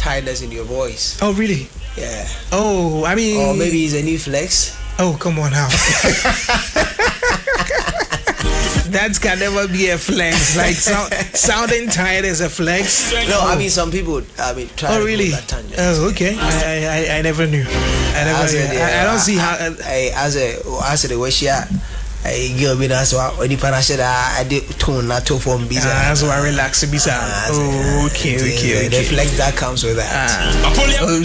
tiredness in your voice. Oh, really? Yeah. Oh, I mean... Or maybe it's a new flex. Oh, come on now. That can never be a flex. Like sounding tired is a flex. No, I mean some people. Try. Oh, really? That tangent. Oh, okay. I never knew. I don't see how. As a way she. I give me that so when you punish it, I did tone not to form visa. That's why relax visa. Okay. The flex that comes with that.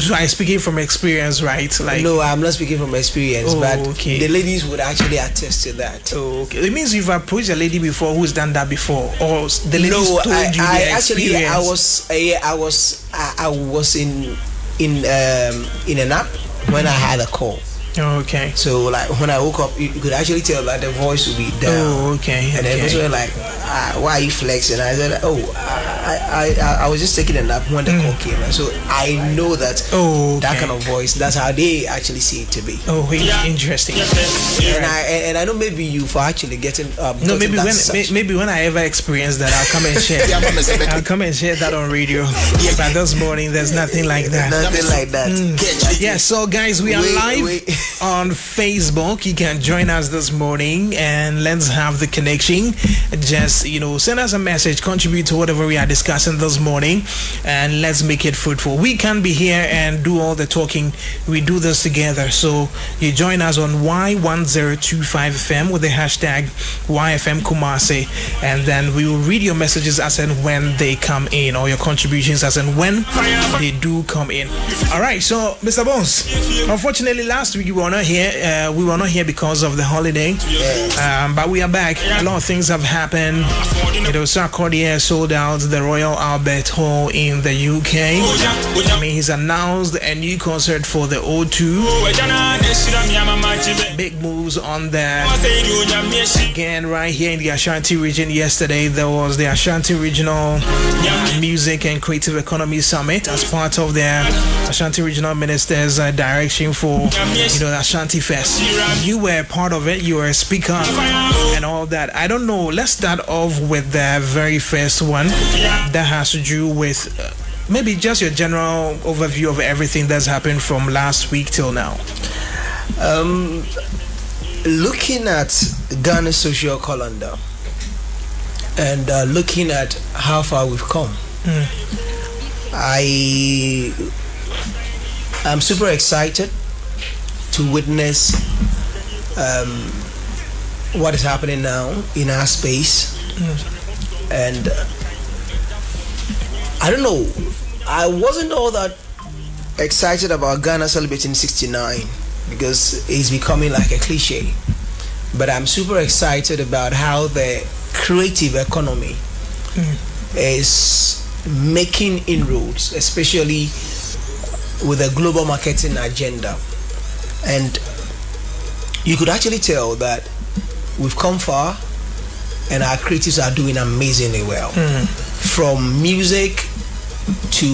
So I'm speaking from experience, right? Like no, I'm not speaking from experience, but okay. The ladies would actually attest to that. Okay, it means you've approached a lady before who's done that before, or the ladies told you their experience. I was in an app when I had a call. Okay. So like when I woke up, you could actually tell that the voice would be down. Oh, okay. And then people were like, "Why are you flexing?" I said, "Oh, I was just taking a nap when the call came." And so I know that that kind of voice. That's how they actually see it to be. Oh, interesting. And I know maybe you for actually getting no, maybe when I ever experience that, I'll come and share. I'll come and share that on radio. But this morning, there's nothing like that. Nothing like that. Yeah. So guys, we are live on Facebook. You can join us this morning and let's have the connection. Just send us a message, contribute to whatever we are discussing this morning, and let's make it fruitful. We can be here and do all the talking. We do this together. So you join us on Y1025 FM with the hashtag YFM Kumasi, and then we will read your messages as and when they come in, or your contributions as and when they do come in. All right. So Mr. Bones, unfortunately last week we were not here. We were not here because of the holiday, but we are back. A lot of things have happened. Sarkodie sold out the Royal Albert Hall in the UK. I mean, he's announced a new concert for the O2. Big moves on there. Again, right here in the Ashanti region. Yesterday, there was the Ashanti Regional Music and Creative Economy Summit as part of their Ashanti Regional Minister's direction for the Ashanti Fest. You were part of it. You were a speaker and all that. I don't know. Let's start off with the very first one that has to do with maybe just your general overview of everything that's happened from last week till now. Looking at Ghana's social calendar and looking at how far we've come, I'm super excited to witness what is happening now in our space. And I don't know, I wasn't all that excited about Ghana celebrating 69 because it's becoming like a cliche, but I'm super excited about how the creative economy is making inroads, especially with a global marketing agenda. And you could actually tell that we've come far and our creatives are doing amazingly well. From music to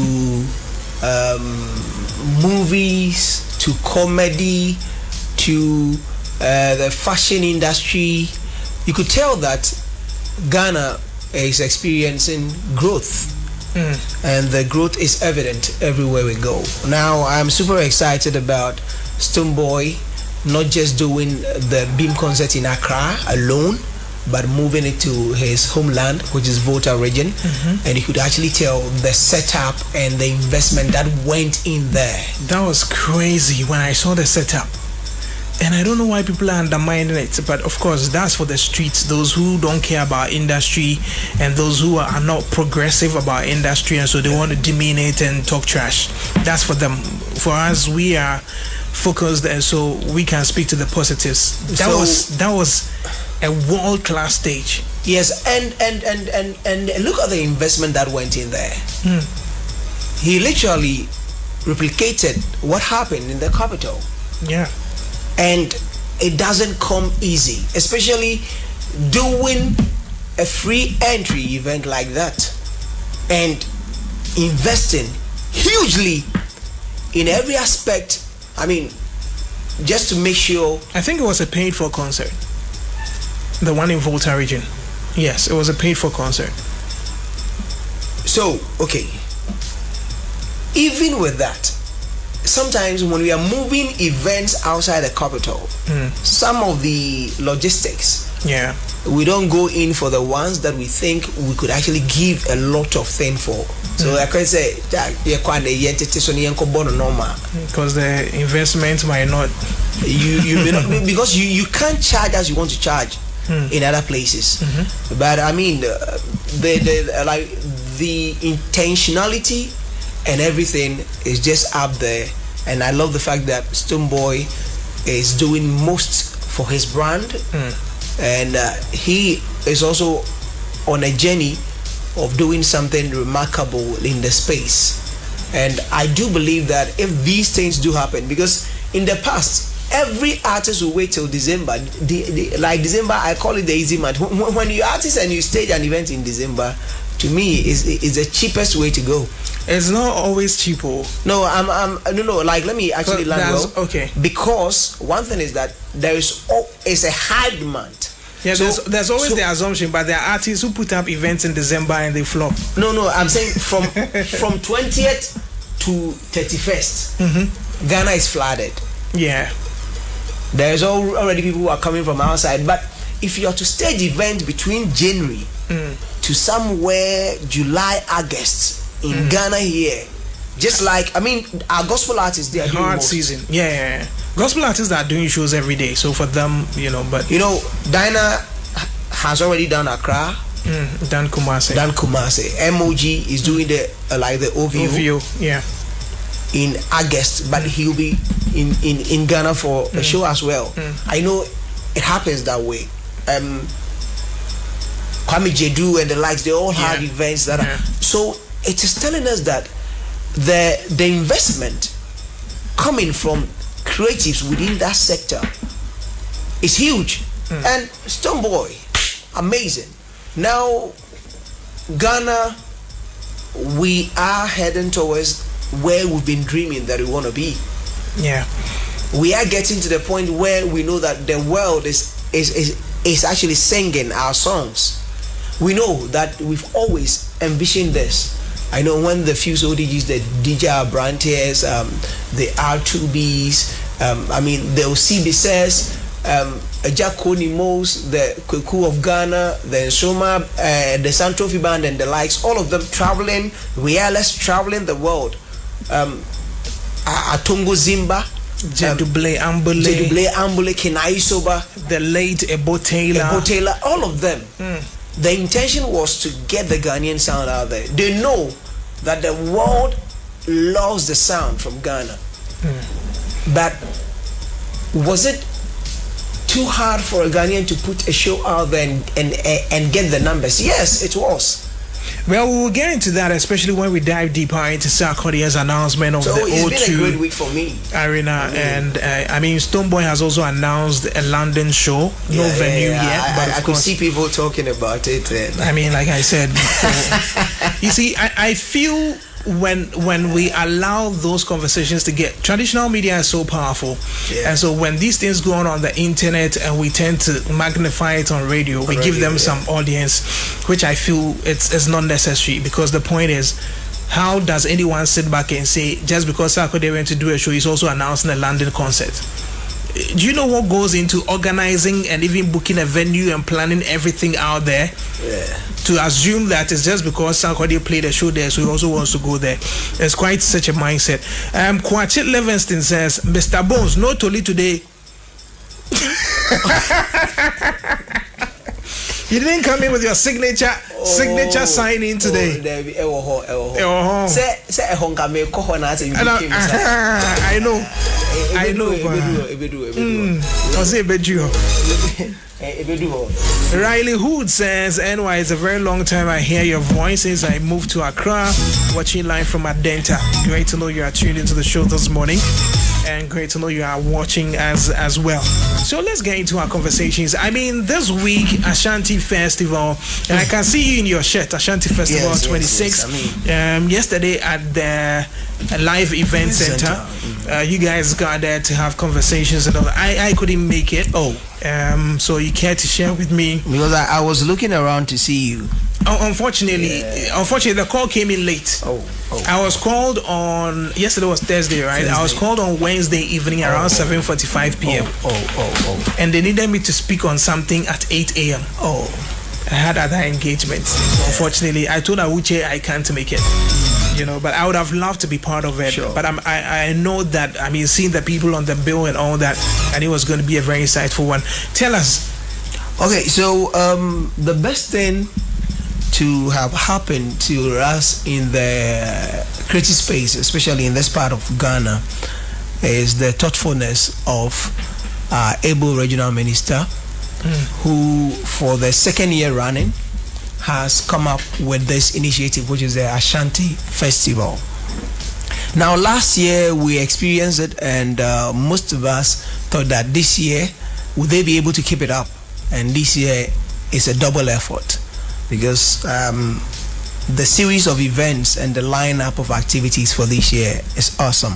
movies to comedy to the fashion industry. You could tell that Ghana is experiencing growth. And the growth is evident everywhere we go. Now I'm super excited about Stonebwoy not just doing the Beam concert in Accra alone, but moving it to his homeland, which is Volta region. And you could actually tell the setup and the investment that went in there. That was crazy when I saw the setup. And I don't know why people are undermining it, but of course that's for the streets, those who don't care about industry and those who are not progressive about industry, and so they want to demean it and talk trash. That's for them. For us, we are focused, and so we can speak to the positives. That was a world-class stage. Yes, and look at the investment that went in there. He literally replicated what happened in the capital. Yeah. And it doesn't come easy, especially doing a free entry event like that and investing hugely in every aspect. I mean, just to make sure. I think it was a paid for concert, the one in Volta region. Yes, it was a paid for concert. So, okay, even with that, sometimes when we are moving events outside the capital, some of the logistics, we don't go in for the ones that we think we could actually give a lot of thing for. So I can say because the investment might not. You may not, because you can't charge as you want to charge in other places. But I mean, the intentionality and everything is just up there. And I love the fact that Stonebwoy is doing most for his brand, and he is also on a journey of doing something remarkable in the space. And I do believe that if these things do happen, because in the past every artist will wait till December. Like December, I call it the easy month. When you artist and you stage an event in December, to me is the cheapest way to go. It's not always cheaper. No, no. Like, let me actually land well. Okay. Because one thing is that it's a high demand. Yeah, so, there's always the assumption, but there are artists who put up events in December and they flop. No, I'm saying from 20th to 31st, Ghana is flooded. Yeah. There's already people who are coming from outside. But if you are to stage event between January to somewhere July, August in Ghana here, just like, I mean, our gospel artists, they are doing hard most. season. Yeah. Gospel artists are doing shows every day, so for them, but Dinah has already done Accra, done Kumasi. MOG is doing the OVO, yeah, in August, but he'll be in Ghana for a show as well. I know it happens that way. Kwame Jedu and the likes, they all have events that are, so it is telling us that the investment coming from creatives within that sector is huge. And Stonebwoy, amazing. Now Ghana, we are heading towards where we've been dreaming that we want to be. Yeah, we are getting to the point where we know that the world is actually singing our songs. We know that we've always envisioned this. I know when the few ODGs, the DJ Abrantes, the R2Bs, I mean, the OCBSS, Jakoni Mos, the Kweku of Ghana, the Nsoma, the Santrofi Band and the likes, all of them traveling, Reales traveling the world. Atongo Zimba, Jeduble Ambule, Kenai Soba, the late Ebo Taylor, all of them. The intention was to get the Ghanaian sound out there. They know that the world loves the sound from Ghana. But was it too hard for a Ghanaian to put a show out there and get the numbers? Yes, it was. Well, we will get into that, especially when we dive deeper into Sarkodie's announcement of the O2 it's been a great week for me. Arena. And I mean, Stonebwoy has also announced a London show, no venue yet, but I could see people talking about it. I mean, like I said before, you see, I feel when we allow those conversations to get, traditional media is so powerful, and so when these things go on the internet and we tend to magnify it on radio, we give them some audience, which I feel it's not necessary, because the point is, how does anyone sit back and say just because Sarkodie went to do a show, he's also announcing a London concert? Do you know what goes into organizing and even booking a venue and planning everything out there? To assume that it's just because Sarkodie played a show there, so he also wants to go there. It's quite such a mindset. Kwachit Livingston says, Mr. Bones, no Toli today. You didn't come in with your signature signing today. I know. Riley Hood says, NY, it's a very long time I hear your voices. I moved to Accra, watching live from Adenta. Great to know you are tuned into the show this morning, and great to know you are watching as well. So let's get into our conversations. I mean, this week, Ashanti Festival, and I can see you in your shirt, Ashanti Festival 26. Yesterday at the live event center, you guys got there to have conversations and all that. I couldn't make it. So you care to share with me? Because I was looking around to see you. Unfortunately, the call came in late. I was called on yesterday was Thursday, right? I was called on Wednesday evening around 7:45 p.m. And they needed me to speak on something at 8 a.m. I had other engagements. Unfortunately, I told Awuche I can't make it. But I would have loved to be part of it. But I know that, seeing the people on the bill and all that, and it was going to be a very insightful one. Tell us. Okay, so the best thing to have happened to us in the creative space, especially in this part of Ghana, is the thoughtfulness of our able regional minister, who for the second year running has come up with this initiative, which is the Ashanti Festival. Now, last year we experienced it, and most of us thought that this year, would they be able to keep it up? And this year is a double effort, because the series of events and the lineup of activities for this year is awesome.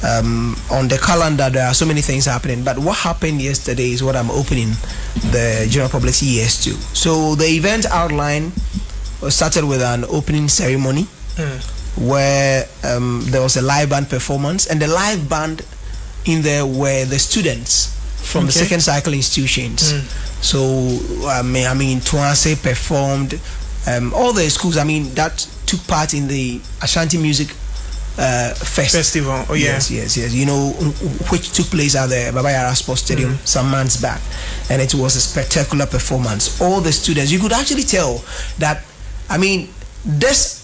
On the calendar, there are so many things happening, but what happened yesterday is what I'm opening the general public's ears to. So the event outline started with an opening ceremony where there was a live band performance, and the live band in there were the students from the second cycle institutions. So Tuanse performed, all the schools that took part in the Ashanti Music Festival. Yes. Which took place at the Baba Yara Sports Stadium some months back, and it was a spectacular performance. All the students, you could actually tell that this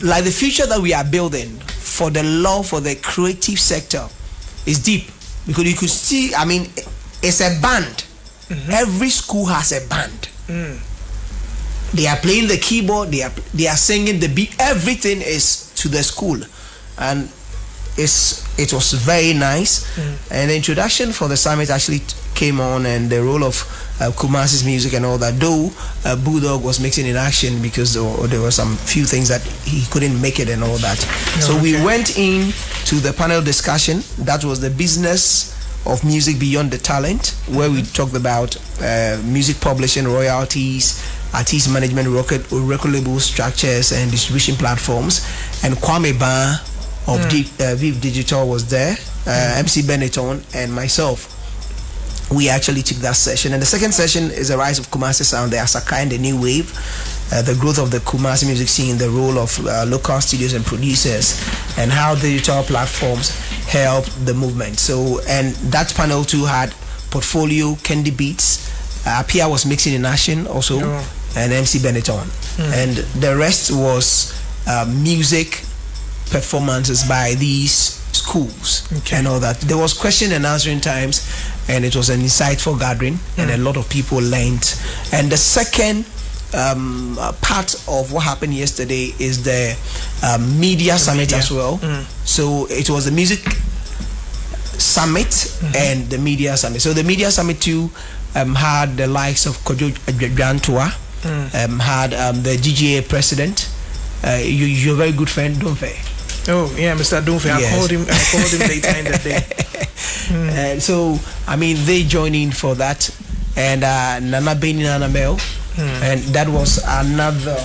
like the future that we are building for the law, for the creative sector, is deep, because you could see, it's a band. Every school has a band. They are playing the keyboard, they are singing the beat, everything is to the school, and it was very nice. And the introduction for the summit actually came on, and the role of Kumasi's music and all that, though Bulldog was mixing in action because there were some few things that he couldn't make it and all that. So we went in to the panel discussion. That was the business of music beyond the talent, where we talked about music publishing, royalties, artist management, record label structures, and distribution platforms. And Kwame Ba of Viv Digital was there, MC Benetton, and myself. We actually took that session. And the second session is the rise of Kumasi sound, the Asaka and the new wave, the growth of the Kumasi music scene, the role of local studios and producers, and how digital platforms help the movement. So, and that panel too had Portfolio, Candy Beats, Pia was mixing in action also, and MC Benetton. And the rest was music performances by these schools and all that. There was question and answering times, and it was an insightful gathering, and a lot of people learned. And the second part of what happened yesterday is the media summit as well. So it was the music summit and the media summit. So the media summit too had the likes of Kojo Adjantua, had the GGA president, your very good friend Dunfe. Oh yeah, Mr. Dunfe. Yes. I called him later in the day. And so they joined in for that, and Nana Beni Nana Mel, and that was another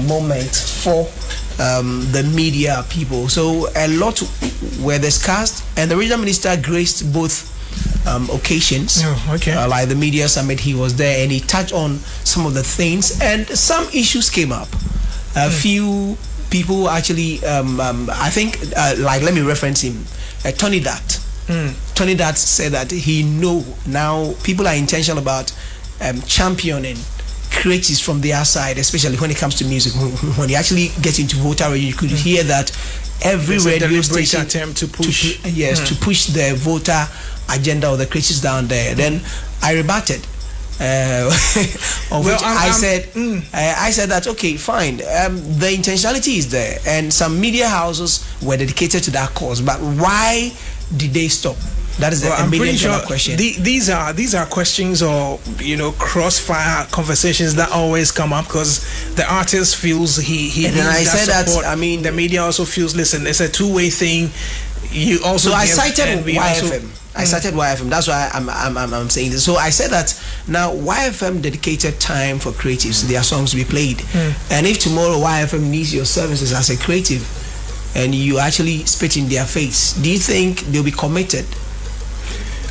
moment for the media people. So a lot were discussed, and the regional minister graced both occasions. Like the media summit, he was there, and he touched on some of the things, and some issues came up. A few people actually, I think, let me reference him, Tony Dat. Tony Dat said that he know now people are intentional about championing creatives from their side, especially when it comes to music. When you actually get into voter radio, you could hear that every radio station attempt to push to push the voter agenda or the creatives down there. Then I rebutted. I said that okay, fine. The intentionality is there, and some media houses were dedicated to that cause. But why did they stop? That is a million-dollar question. These are questions or crossfire conversations that always come up because the artist feels he and needs I that said support. that. I mean, the media also feels. Listen, it's a two-way thing. You also. So I cited YFM. I cited YFM. That's why I'm saying this. So I said that now YFM dedicated time for creatives, their songs to be played, and if tomorrow YFM needs your services as a creative, and you actually spit in their face, do you think they'll be committed?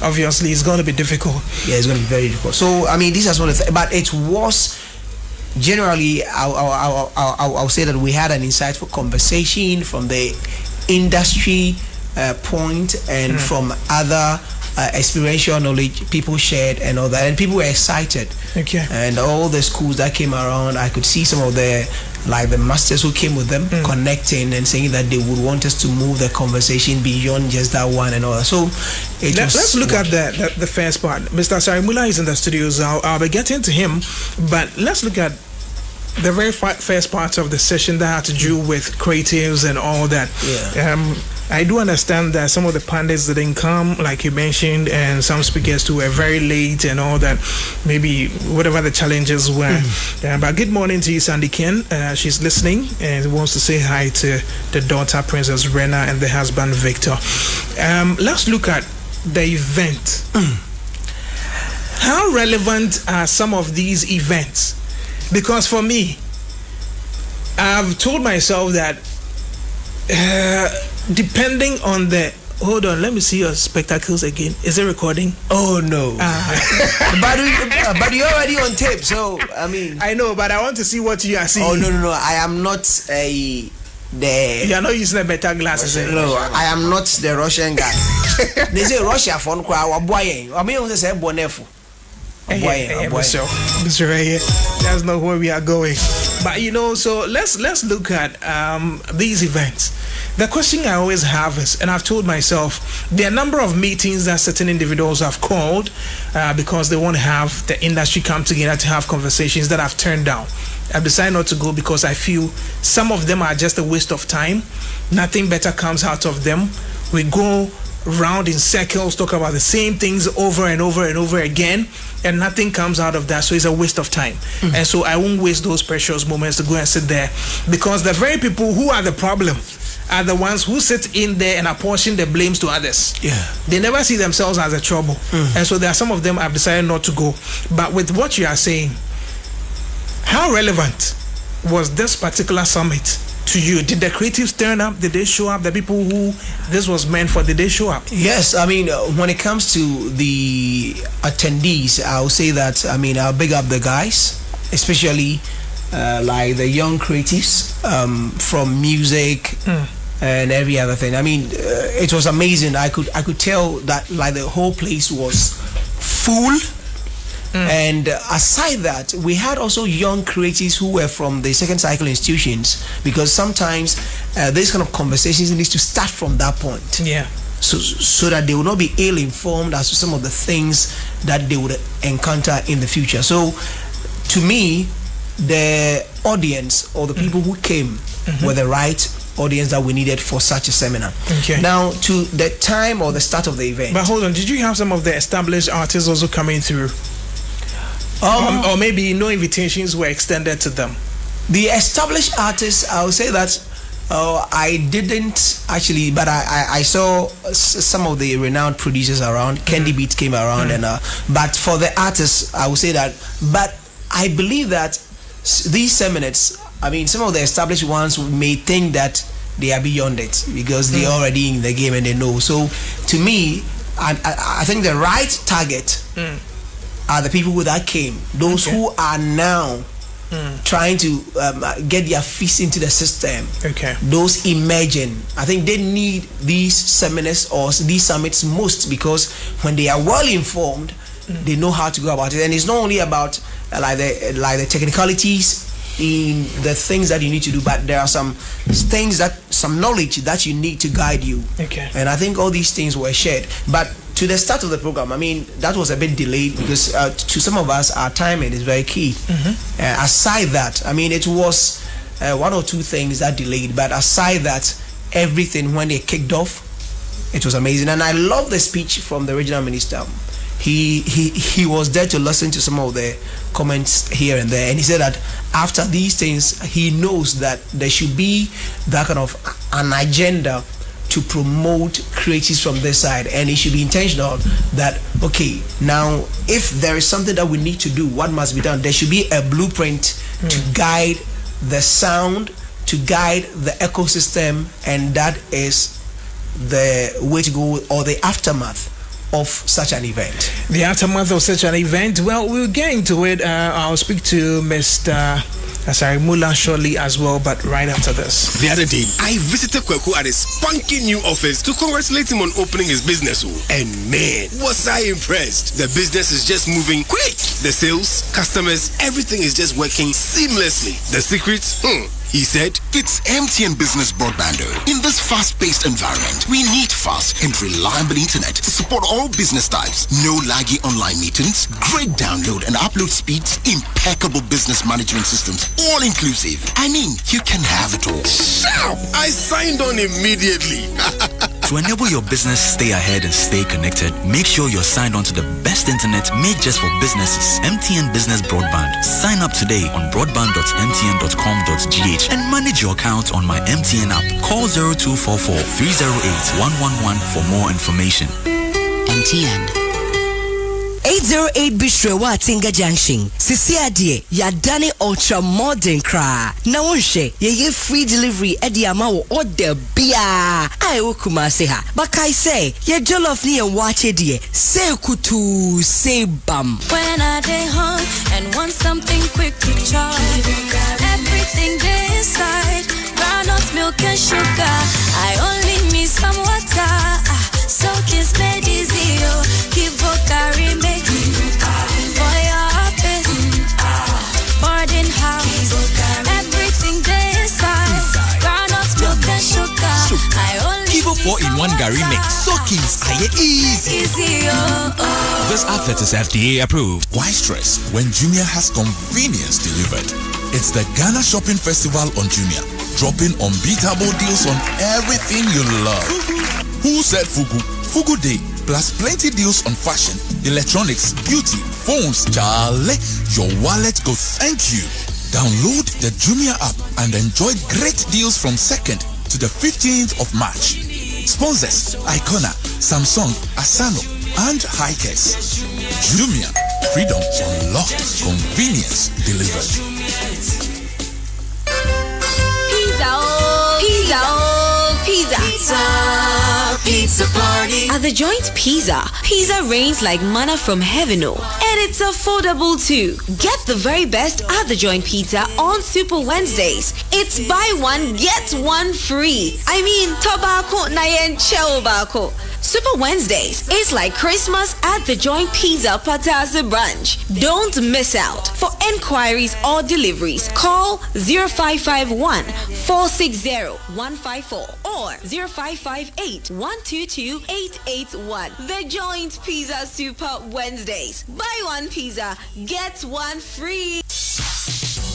Obviously, it's going to be difficult. Yeah, it's going to be very difficult. So, I mean, this is one of the but it was generally, I'll say that we had an insightful conversation from the industry point and from other experiential knowledge people shared and all that, and people were excited. Okay. And all the schools that came around, I could see some of the masters who came with them connecting and saying that they would want us to move the conversation beyond just that one and all that. So let's look at the first part. Mr. Sarimula is in the studios. I'll be getting to him, but let's look at the very first part of the session that had to do with creatives and all that. Yeah. I do understand that some of the pundits didn't come, like you mentioned, and some speakers too were very late and all that. Maybe whatever the challenges were. But good morning to you, Sandy Ken. She's listening and wants to say hi to the daughter, Princess Rena, and the husband, Victor. Let's look at the event. How relevant are some of these events? Because for me, I've told myself that depending on the hold on, let me see your spectacles again. Is it recording? Oh no. But you're already on tape, so I mean I know, but I want to see what you are seeing. Oh no, I am not you are not using the better glasses. No, I am not the Russian guy. They say Russia phone cry boy. I mean say bonefu. That's not where we are going. But so let's look at these events. The question I always have is, and I've told myself, there are a number of meetings that certain individuals have called because they want to have the industry come together to have conversations that I've turned down. I've decided not to go because I feel some of them are just a waste of time. Nothing better comes out of them. We go round in circles, talk about the same things over and over and over again, and nothing comes out of that, so it's a waste of time. And so I won't waste those precious moments to go and sit there, because the very people who are the problem are the ones who sit in there and apportion the blames to others. They never see themselves as a trouble. And so there are some of them I've decided not to go. But with what you are saying, how relevant was this particular summit to you? Did the creatives turn up? Did they show up? The people who this was meant for, did they show up? Yes, I mean, when it comes to the attendees, I'll say that, I mean, I'll big up the guys, especially like the young creatives from music and every other thing. I mean, it was amazing. I could tell that like the whole place was full. And aside that, we had also young creatives who were from the second cycle institutions, because sometimes this kind of conversations needs to start from that point. So that they will not be ill informed as to some of the things that they would encounter in the future. So to me, the audience or the people who came were the right audience that we needed for such a seminar. Now, to the time or the start of the event. But hold on, did you have some of the established artists also coming through? Or maybe no invitations were extended to them? The established artists, I would say that I didn't actually, but I saw some of the renowned producers around. Candy Beat came around, and but for the artists, I would say that. But I believe that these seminars, I mean, some of the established ones may think that they are beyond it because they're already in the game and they know. So to me, I think the right target are the people that came, those who are now trying to get their feet into the system. Those emerging, I think they need these seminars or these summits most, because when they are well informed, they know how to go about it. And it's not only about like the technicalities in the things that you need to do, but there are some things some knowledge that you need to guide you. And I think all these things were shared. But to the start of the program, I mean, that was a bit delayed because to some of us, our timing is very key. Aside that, I mean, it was one or two things that delayed, but aside that, everything when they kicked off, It was amazing, and I love the speech from the regional minister. He was there to listen to some of the comments here and there, and he said that after these things, he knows that there should be that kind of an agenda to promote creatives from this side, and it should be intentional that, okay, now if there is something that we need to do, what must be done? There should be a blueprint to guide the sound, to guide the ecosystem, and that is the way to go, or the aftermath of such an event. The aftermath of such an event, well, we'll get into it. I'll speak to Mr. Mula shortly as well, but right after this. The other day, I visited Kweku at his spunky new office to congratulate him on opening his business. And man, was I impressed. The business is just moving quick. The sales, customers, everything is just working seamlessly. The secret? He said, it's MTN Business Broadband. In this fast-paced environment, we need fast and reliable internet to support all business types. No laggy online meetings, great download and upload speeds, impeccable business management systems, all inclusive. I mean, you can have it all. Sharp! I signed on immediately. To enable your business stay ahead and stay connected, make sure you're signed on to the best internet made just for businesses. MTN Business Broadband. Sign up today on broadband.mtn.com.gh and manage your account on my MTN app. Call 0244 308 111 for more information. MTN. 808 Bishrewa Tinga Junction. Sisiadie, Yadani Ultra Modern Cra. Nawonshe, ye free delivery Ediama order bia. I ukumaseha. But I say, ye jollof ni and watch it ye. Say kutu, say bam. When I day home and want something quick to chop, everything there inside, groundnut milk and sugar. I only need some water. So kiss made easy, give carry make for your office, boarding house, everything there inside, groundnut milk and sugar. I only Give 4-in-1 Gary mix. So kids, easy. This advert is FDA approved. Why stress when Jumia has convenience delivered? It's the Ghana Shopping Festival on Jumia, dropping unbeatable deals on everything you love. Who said Fugu? Fugu Day, plus plenty deals on fashion, electronics, beauty, phones. Jale, your wallet go thank you. Download the Jumia app and enjoy great deals from 2nd to the 15th of March. Sponsors: Icona, Samsung, Asano, and Hikers. Jumia, freedom unlocked, convenience delivered. Pizza party. At the joint pizza reigns like manna from heaven, and it's affordable too. Get the very best at the joint pizza on Super Wednesdays. It's buy one, get one free. I mean, tobacco na yen chewbacco. Super Wednesdays is like Christmas at the Joint Pizza Patasa branch. Don't miss out. For enquiries or deliveries, call 0551 460 154 or 0558 122 881. The Joint Pizza Super Wednesdays. Buy one pizza, get one free.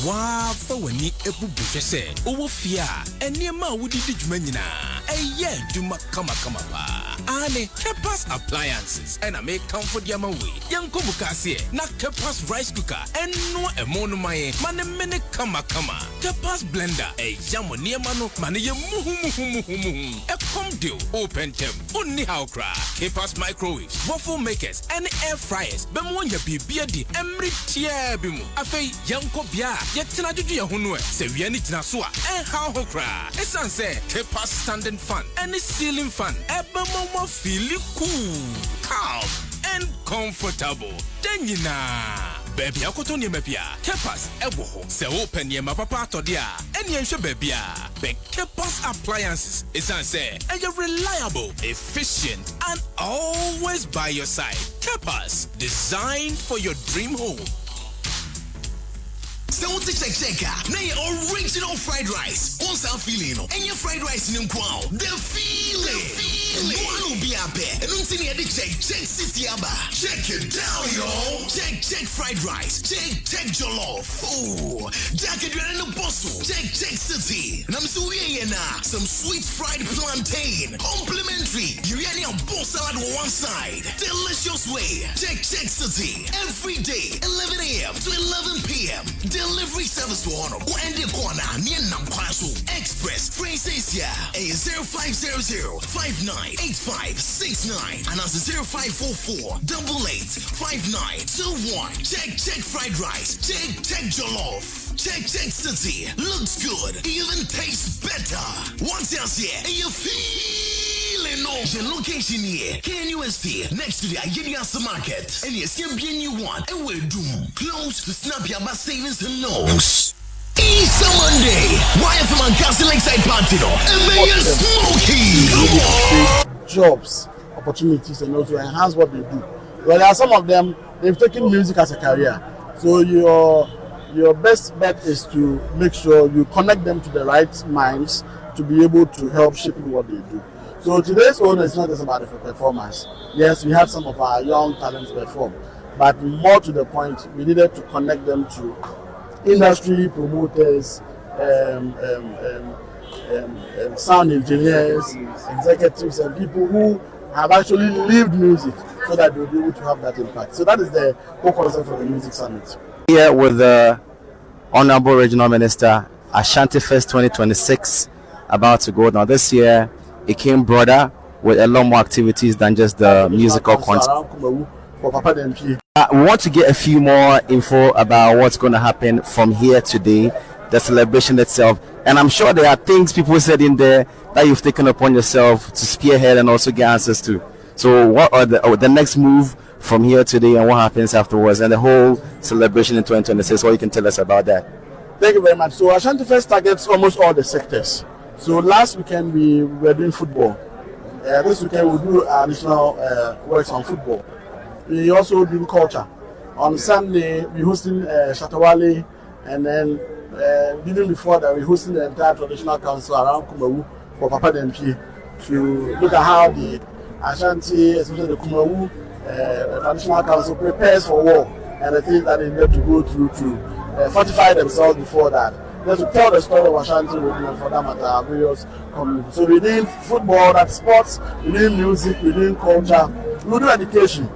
Wow, for when you ebu bushese, owo fia, eniema wudi di jumanyina, eye duma kama pa. Ane Kepas appliances, and I make comfort yamawi. Yanko bukasi, na Kepas rice cooker, and no emono mae, mane mene kama. Kepas blender, yamo niemano, mane ye muhu. A com deal, open tem, only how cra. Kepas microwaves, waffle makers, and air fryers. Bemonya bibia di emri tie bimu. Afe yanko bia. Yetina juju ya hunwe se wieni tina soa how hokra esan se Kepas standing fan any ceiling fan ebe mo feel cool, calm and comfortable denyina baby akoto ni mepia Kepas ebo ho se open ye mapapa atodia eni enhwe baby a be Kepas appliances esan se you're reliable, efficient and always by your side. Kepas, designed for your dream home. So what to check now your original fried rice. Once I'm feeling and your fried rice in wow. The feeling. No one be up there. And until you check city aba. Check it down, yo. Check fried rice. Check jollof. Oh, jacket in the bustle. Check city. And I'm so now some sweet fried plantain. Complimentary. You get your ball salad on one side. Delicious way. Check city. Every day, 11 a.m. to 11 p.m. Delivery service for honor. And the corner near Namquaso Express. Phrase Asia. A 0500 598569 and that's 0544 885921. Check fried rice. Check jollof. Check city. Looks good. Even tastes better. Once you're here, and you feeling no. Your location here, KNUST, next to the Ayeniasa Market. And you see you want, and we're doomed. Close to Snap Yaba Savings and Loans. Easter Monday, YFM and Castle Lakeside Party, and Mayor Smokey. Jobs, opportunities, and also enhance what they do. Well, there are some of them, they've taken music as a career. So your best bet is to make sure you connect them to the right minds to be able to help shape what they do. So today's one is not just about the performance. Yes, we had some of our young talents perform, but more to the point, we needed to connect them to industry promoters, sound engineers, executives, and people who have actually lived music so that they'll be able to have that impact. So that is the whole concept for the Music Summit. Here with the Honorable Regional Minister, Ashanti Fest 2026 about to go. Now this year, it came broader with a lot more activities than just the musical concert. We want to get a few more info about what's going to happen from here today, the celebration itself. And I'm sure there are things people said in there that you've taken upon yourself to spearhead and also get answers to. So what are the next move from here today and what happens afterwards and the whole celebration in 2026? What you can tell us about that? Thank you very much. So Ashanti Fest targets almost all the sectors. So last weekend we were doing football. This weekend we'll do additional works on football. We also do culture. On Sunday we're hosting Shatawale, and then even before that we're hosting the entire traditional council around Kumawu for Papa Dempie to look at how the Ashanti, especially the Kumawu traditional council prepares for war and the things that they need to go through to fortify themselves before that. Just to tell the story of Ashanti and for that matter, various communities. So we're doing football, that's sports, we're doing music, we're doing culture, we do education,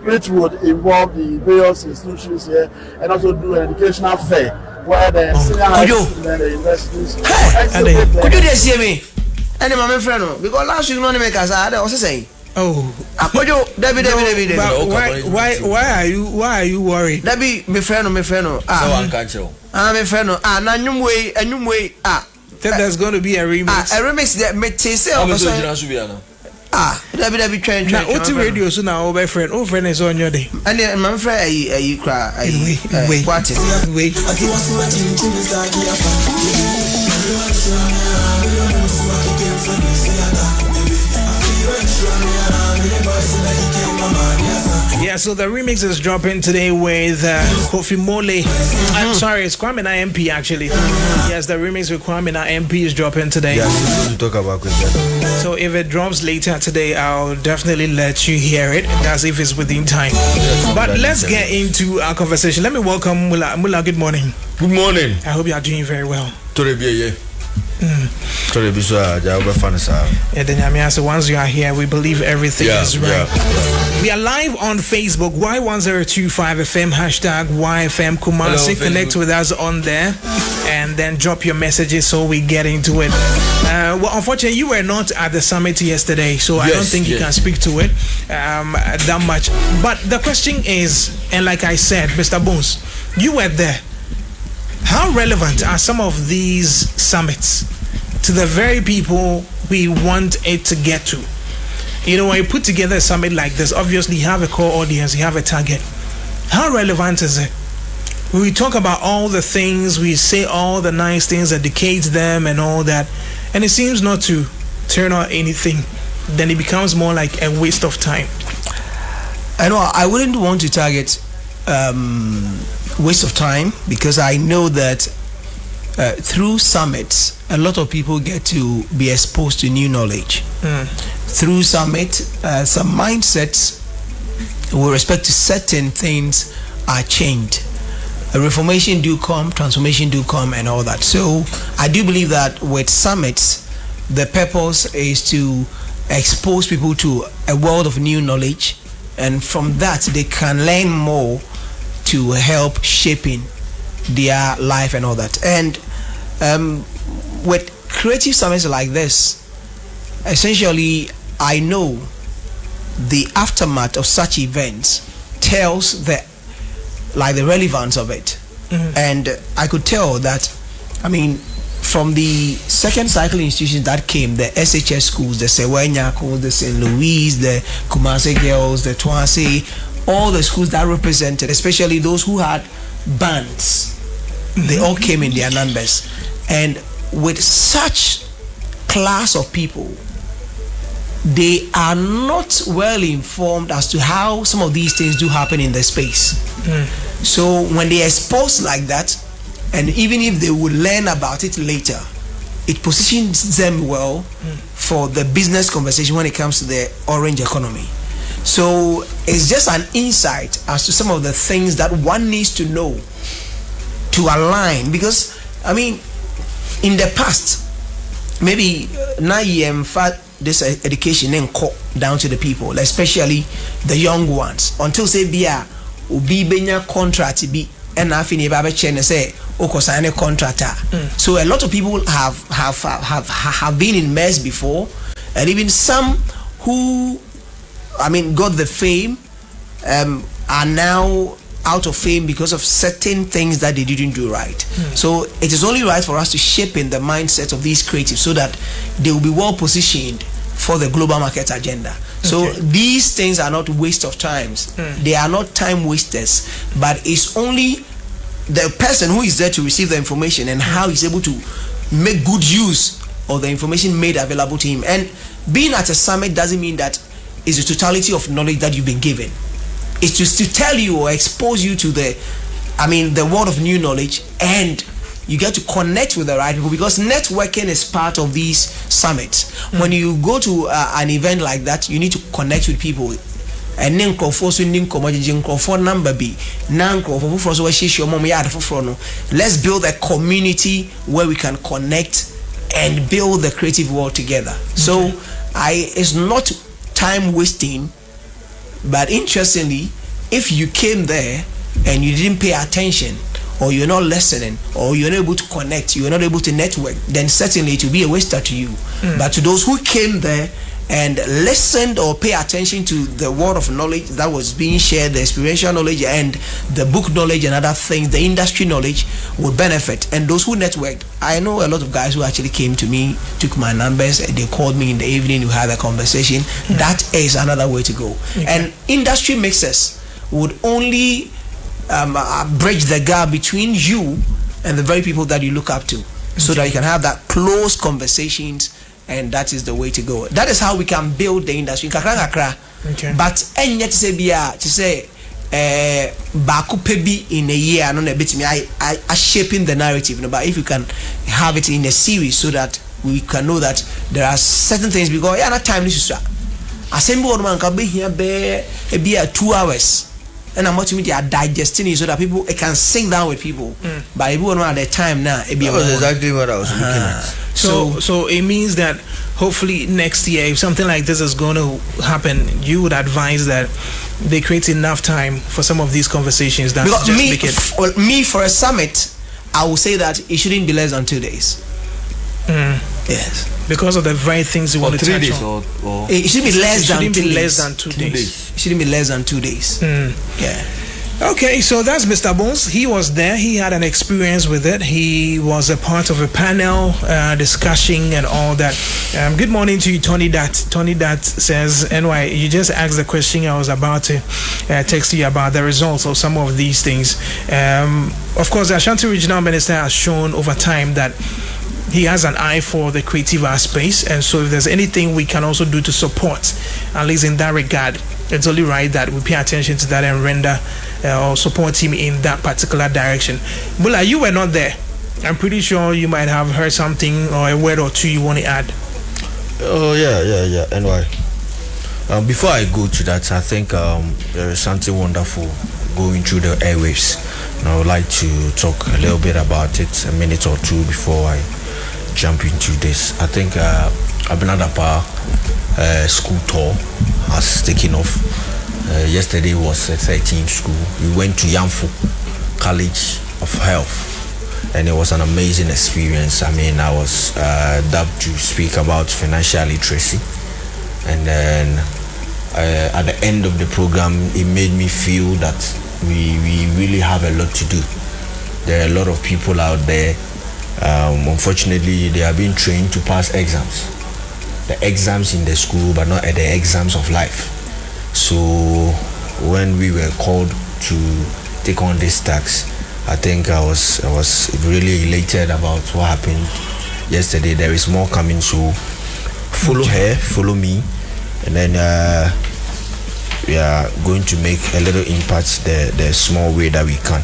which would involve the various institutions here, and also do an educational fair where the senior high school and the universities. Could you just hear me? And my friend, because last week, no one make us I was saying. Oh, Debbie. Why are you worried? Debbie, my friend. My friend. There's going to be a remix. A remix that me say. Debbie train. Now, what's the radio so now, my friend? Oh, friend is on your day. And then my friend, you cry. Wait. Yeah, so the remix is dropping today with Kofi Mole. I'm sorry, it's Kwame MP actually. Yes, the remix with Kwame MP is dropping today. Yeah, to talk about that. So if it drops later today, I'll definitely let you hear it. That's if it's within time. But let's get into our conversation. Let me welcome Mula. Mula, good morning. Good morning. I hope you are doing very well. So once you are here, we believe everything is right. We are live on Facebook, Y1025FM, hashtag YFM Kumasi. Connect with us on there and then drop your messages so we get into it. Well, unfortunately, you were not at the summit yesterday, so I don't think you can speak to it that much. But the question is, and like I said, Mr. Bones, you were there. How relevant are some of these summits to the very people we want it to get to? You know, when you put together a summit like this, obviously you have a core audience, you have a target. How relevant is it? We talk about all the things, we say all the nice things, educate them and all that, and it seems not to turn out anything. Then it becomes more like a waste of time. I know I wouldn't want to target waste of time, because I know that through summits, a lot of people get to be exposed to new knowledge. Through summit, some mindsets with respect to certain things are changed. Reformation do come, transformation do come, and all that. So I do believe that with summits, the purpose is to expose people to a world of new knowledge, and from that they can learn more to help shaping their life and all that. And with creative summits like this, essentially I know the aftermath of such events tells the relevance of it. And I could tell that, I mean, from the second cycle institutions that came, the SHS schools, the Sewenyako, the St. Louis, the Kumasi Girls, the Twansi, all the schools that represented, especially those who had bands, they all came in their numbers. And with such class of people, they are not well informed as to how some of these things do happen in the space. So when they expose like that, and even if they would learn about it later, it positions them well for the business conversation when it comes to the orange economy. So it's just an insight as to some of the things that one needs to know to align. Because, I mean, in the past, maybe this education then cut down to the people, especially the young ones, until say bia ubi benya contract be and after never change say sign a contractor. So a lot of people have been in mess before, and even some who, I mean, got the fame are now out of fame because of certain things that they didn't do right. So it is only right for us to shape in the mindset of these creatives so that they will be well positioned for the global market agenda. So these things are not waste of times. They are not time wasters, but it's only the person who is there to receive the information and how he's able to make good use of the information made available to him. And being at a summit doesn't mean that it's the totality of knowledge that you've been given. It's just to tell you or expose you to the world of new knowledge, and you get to connect with the right people, because networking is part of these summits. When you go to an event like that, you need to connect with people. And then let's build a community where we can connect and build the creative world together. So it's not time wasting. But interestingly, if you came there and you didn't pay attention, or you're not listening, or you're not able to connect, you're not able to network, then certainly it will be a waster to you. But to those who came there and listened or pay attention to the word of knowledge that was being shared, the experiential knowledge and the book knowledge and other things, the industry knowledge would benefit. And those who networked, I know a lot of guys who actually came to me, took my numbers, and they called me in the evening, we had a conversation. That is another way to go. And industry mixers would only bridge the gap between you and the very people that you look up to, so that you can have that close conversations. And that is the way to go. That is how we can build the industry. But and yet to say bakupebi in a year, I shaping the narrative. But if you can have it in a series, so that we can know that there are certain things, because not timely to assemble one can be here be 2 hours. And I'm watching they are digesting it so that people can sing down with people. But everyone at the time now, that was exactly what I was looking at. So it means that hopefully next year, if something like this is going to happen, you would advise that they create enough time for some of these conversations. That just make it. Me for a summit, I will say that it shouldn't be less than 2 days. Yes. Because of the very things you want to touch on. It should be less than 2 days. It shouldn't be less than 2 days. Yeah. Okay, so that's Mr. Bones. He was there. He had an experience with it. He was a part of a panel discussion and all that. Good morning to you, Tony Dat. Tony Dat says, NY, you just asked the question. I was about to text you about the results of some of these things. Of course, the Ashanti Regional Minister has shown over time that he has an eye for the creative art space, and so if there's anything we can also do to support, at least in that regard, it's only right that we pay attention to that and render or support him in that particular direction. Mula, you were not there. I'm pretty sure you might have heard something or a word or two you want to add. Oh yeah. Anyway, before I go to that, I think there is something wonderful going through the airwaves, and I would like to talk a little bit about it, a minute or two before I jump into this. I think Abinadapa school tour has taken off. Yesterday was a 13th school. We went to Yamfu College of Health, and it was an amazing experience. I mean, I was dubbed to speak about financial literacy, and then at the end of the program, it made me feel that we really have a lot to do. There are a lot of people out there. Unfortunately, they are being trained to pass exams, the exams in the school, but not at the exams of life. So when we were called to take on this task, I think I was really elated about what happened yesterday. There is more coming, so follow her, follow me, and then we are going to make a little impact the small way that we can.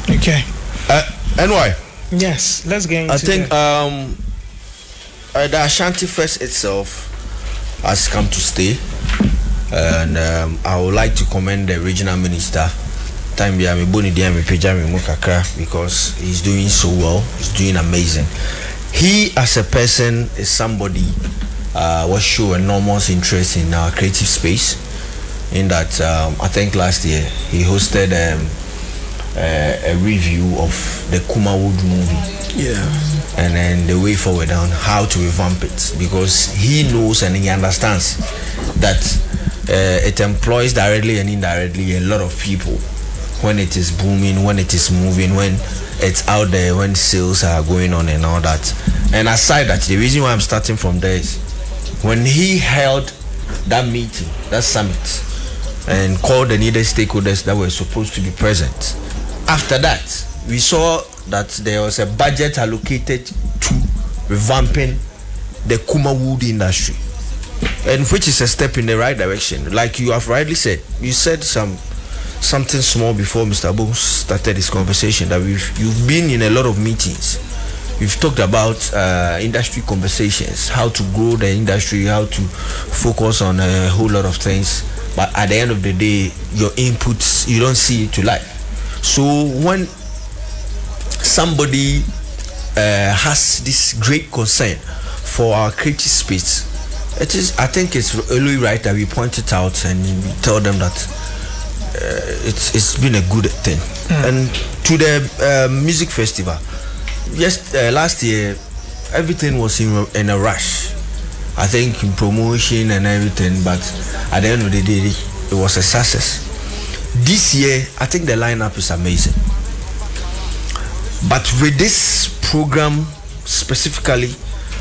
Okay. Anyway. Yes, let's get into I think the Ashanti Fest itself has come to stay, and I would like to commend the regional minister, because he's doing so well. He's doing amazing. He as a person is somebody was show enormous interest in our creative space, in that I think last year he hosted a review of the Kumawood movie. Yeah. And then the way forward on how to revamp it, because he knows and he understands that it employs directly and indirectly a lot of people when it is booming, when it is moving, when it's out there, when sales are going on and all that. And aside that, the reason why I'm starting from there is when he held that meeting, that summit, and called the needed stakeholders that were supposed to be present. After that, we saw that there was a budget allocated to revamping the Kumawood industry, and which is a step in the right direction. Like you have rightly said, you said something small before Mr. Bones started this conversation, that you've been in a lot of meetings. You've talked about industry conversations, how to grow the industry, how to focus on a whole lot of things. But at the end of the day, your inputs, you don't see it to life. So when somebody has this great concern for our creative space, I think it's really right that we point it out and we tell them that it's been a good thing. And to the music festival, last year everything was in a rush. I think in promotion and everything, but at the end of the day, it was a success. This year, I think the lineup is amazing. But with this program specifically,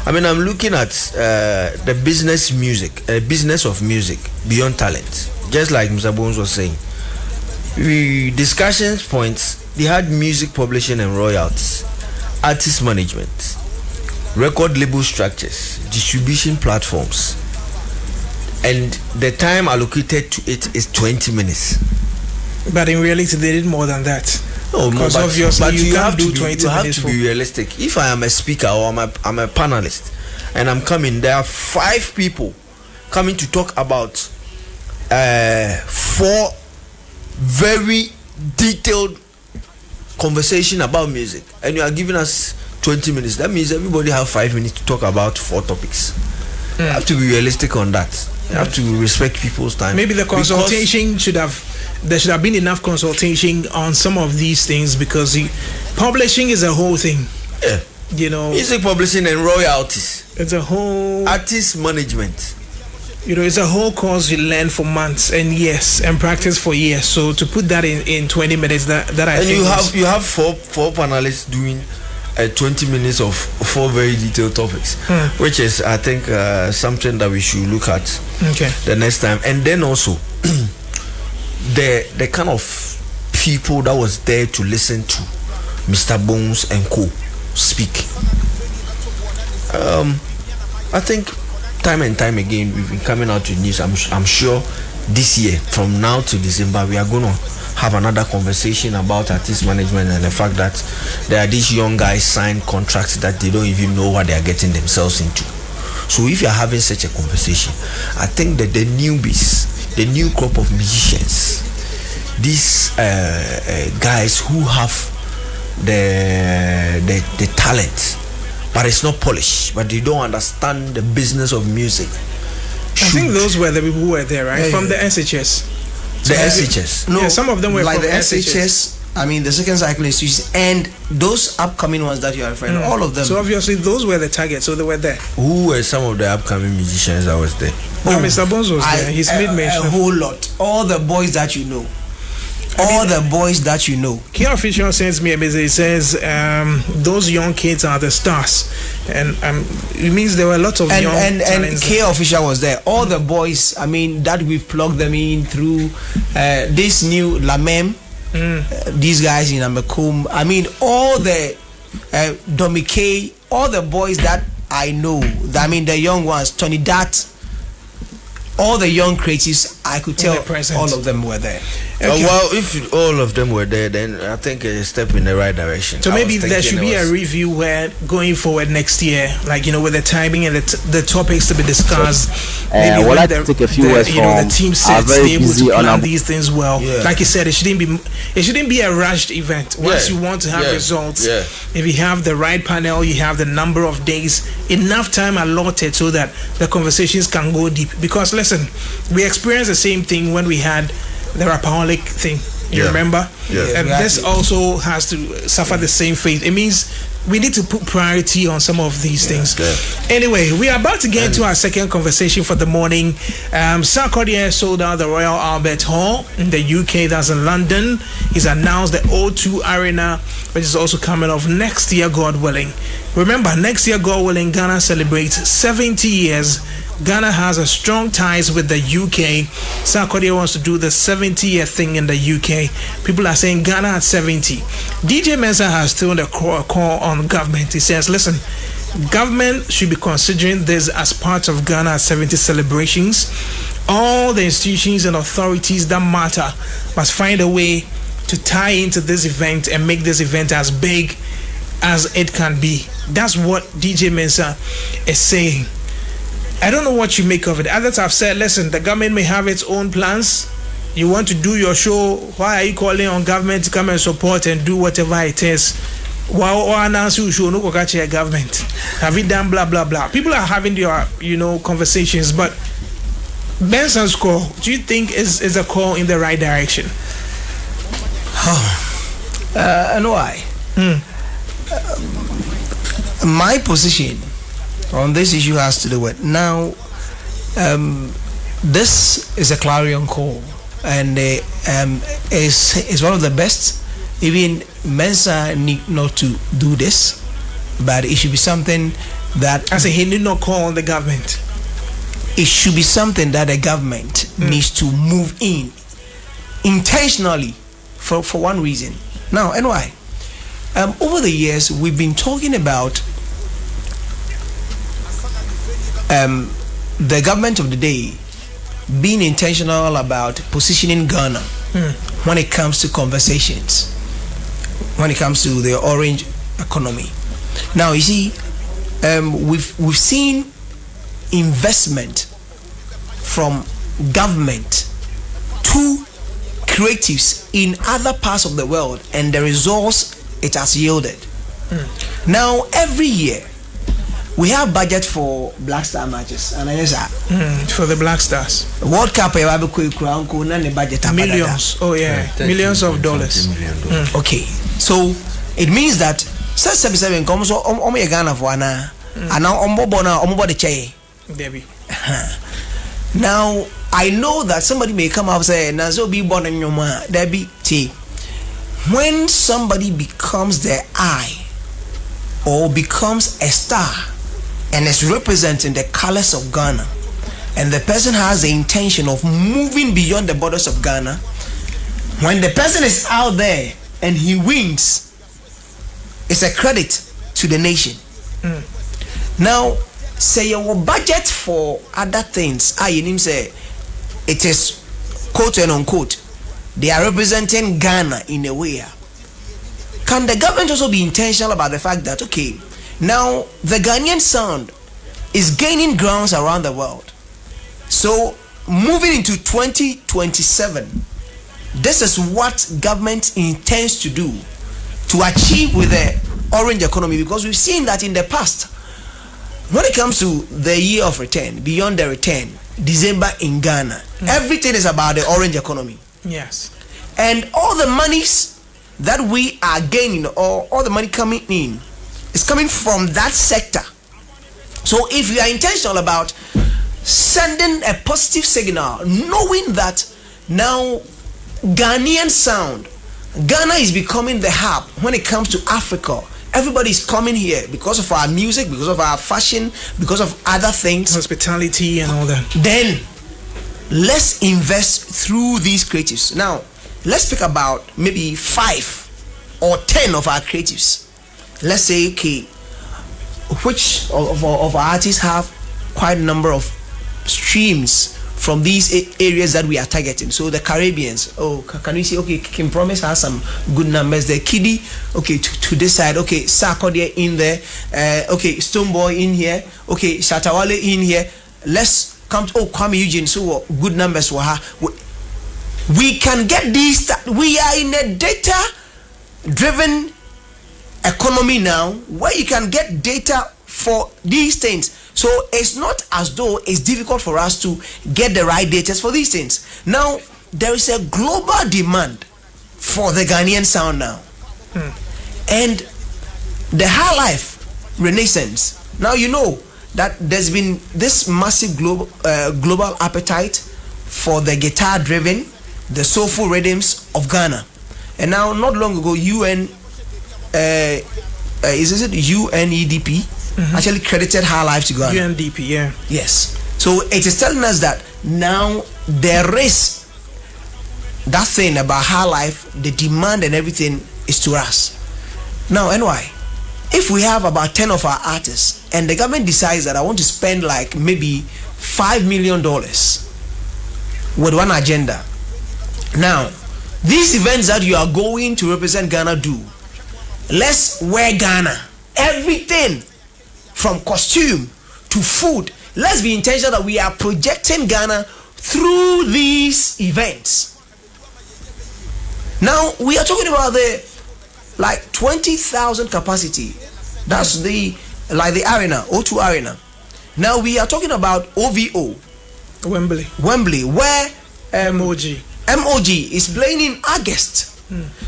I mean, I'm looking at the business of music beyond talent. Just like Mr. Bones was saying, discussions points, they had music publishing and royalties, artist management, record label structures, distribution platforms, and the time allocated to it is 20 minutes. But in reality, they did more than that. No, because obviously you can't do 20 minutes. You have to be realistic. If I am a speaker or I'm a panelist and I'm coming, there are 5 people coming to talk about 4 very detailed conversation about music, and you are giving us 20 minutes. That means everybody have 5 minutes to talk about 4 topics. You have to be realistic on that. You have to respect people's time. Maybe the consultation there should have been enough consultation on some of these things, because publishing is a whole thing. Yeah. You know, music publishing and royalties. It's a whole artist management. You know, it's a whole course you learn for months and years and practice for years. So to put that in 20 minutes, that I and think you have four panelists doing 20 minutes of 4 very detailed topics, which is, I think, something that we should look at the next time. And then also the kind of people that was there to listen to Mr. Bones and co speak. I think time and time again we've been coming out with news. I'm sure this year, from now to December, we are going to have another conversation about artist management and the fact that there are these young guys sign contracts that they don't even know what they are getting themselves into. So if you are having such a conversation, I think that the newbies, the new crop of musicians, these guys who have the talent, but it's not polished, but they don't understand the business of music. I think those were the people who were there, right? From the SHS. The SHS. No, yeah, some of them were like from the SHS. I mean, the second cycle institutions and those upcoming ones that you are referring to, all of them. So obviously those were the targets, so they were there. Who were some of the upcoming musicians that was there? No, Mr. Bones was there. He's made mention. A whole lot. All the boys that you know. The boys that you know. Key official sends me a message. He says those young kids are the stars, and it means there were a lot of young talents. And Key official was there. All the boys. I mean, that we've plugged them in through this new Lamem. These guys in Amakum. I mean, all the Domike, all the boys that I know. I mean, the young ones, Tony Dat. All the young creatives, I could tell all of them were there. Okay. Well, if all of them were there, then I think a step in the right direction. So maybe there should be a review where going forward next year, like, you know, with the timing and the topics to be discussed. Maybe I'd like to take a few words from the team sets be able to plan these things well. Yeah. Like you said, it shouldn't be a rushed event. Once you want to have results, if you have the right panel, you have the number of days, enough time allotted so that the conversations can go deep. Because listen, we experienced the same thing when we had the Rapaholic thing. You remember? Yeah. And this also has to suffer the same fate. It means we need to put priority on some of these things. Anyway, we are about to get into our second conversation for the morning. Sarkodie sold out the Royal Albert Hall in the UK, that's in London. He's announced the O2 Arena, which is also coming off next year, God willing. Remember, next year, God willing, Ghana celebrates 70 years. Ghana has a strong ties with the UK. Sarkodie wants to do the 70-year thing in the UK. People are saying Ghana at 70. DJ Mensah has thrown a call on government. He says, listen, government should be considering this as part of Ghana's 70 celebrations. All the institutions and authorities that matter must find a way to tie into this event and make this event as big as it can be. That's what DJ Mensah is saying. I don't know what you make of it. Others have said, listen, the government may have its own plans. You want to do your show. Why are you calling on government to come and support and do whatever it is? Why announce you show no government? Have you done blah blah blah? People are having their conversations, but Benson's call, do you think is a call in the right direction? And why? My position on this issue has to do with now. This is a clarion call, and is one of the best. Even Mensah need not to do this, but it should be something that he need not call on the government. It should be something that the government needs to move in intentionally for one reason. Now, and why? Over the years, we've been talking about the government of the day being intentional about positioning Ghana when it comes to conversations, when it comes to the orange economy. Now, you see, we've seen investment from government to creatives in other parts of the world, and the results it has yielded. Now, every year we have budget for Black Star matches, and for the Black Stars. World Cup, millions. Oh yeah, millions of dollars. Okay, so it means that 77 comes on Ghana for and now Debbie. Now I know that somebody may come up and say, "Nazo be born in your man, Debbie T." When somebody becomes the eye or becomes a star and is representing the colors of Ghana, and the person has the intention of moving beyond the borders of Ghana, when the person is out there and he wins, it's a credit to the nation. Now, say your budget for other things, say it is quote and unquote they are representing Ghana in a way. Can the government also be intentional about the fact that, okay, now the Ghanaian sound is gaining grounds around the world. So moving into 2027, this is what government intends to do to achieve with the orange economy, because we've seen that in the past, when it comes to the year of return, beyond the return, December in Ghana, everything is about the orange economy. Yes. And all the monies that we are gaining, or all the money coming in, is coming from that sector. So if we are intentional about sending a positive signal, knowing that now Ghanaian sound, Ghana is becoming the hub when it comes to Africa. Everybody is coming here because of our music, because of our fashion, because of other things, hospitality and all that. Then let's invest through these creatives. Now let's speak about maybe 5 or 10 of our creatives. Let's say, okay, which of our artists have quite a number of streams from these areas that we are targeting. So the Caribbeans, can we say, okay, Kim Promise has some good numbers. The Kiddie, okay, to this side, okay, Sarkodie in there, okay, Stoneboy in here, okay, Shatawale in here. Let's come to Kwame Eugene, so good numbers for her. We can get these. We are in a data-driven economy now, where you can get data for these things. So it's not as though it's difficult for us to get the right data for these things. Now there is a global demand for the Ghanaian sound now, and the high life renaissance. Now you know that there's been this massive global appetite for the guitar-driven, the soulful rhythms of Ghana, and now not long ago UNEDP actually credited High Life to Ghana. UNDP, yeah. Yes. So it is telling us that now there is that thing about High Life, the demand and everything is to us. Now, NY, if we have about 10 of our artists and the government decides that I want to spend like maybe $5 million with one agenda. Now, these events that you are going to represent Ghana do, let's wear Ghana. Everything from costume to food. Let's be intentional that we are projecting Ghana through these events. Now we are talking about the like 20,000 capacity. That's the arena, O2 Arena. Now we are talking about OVO, Wembley, where MOG is playing in August.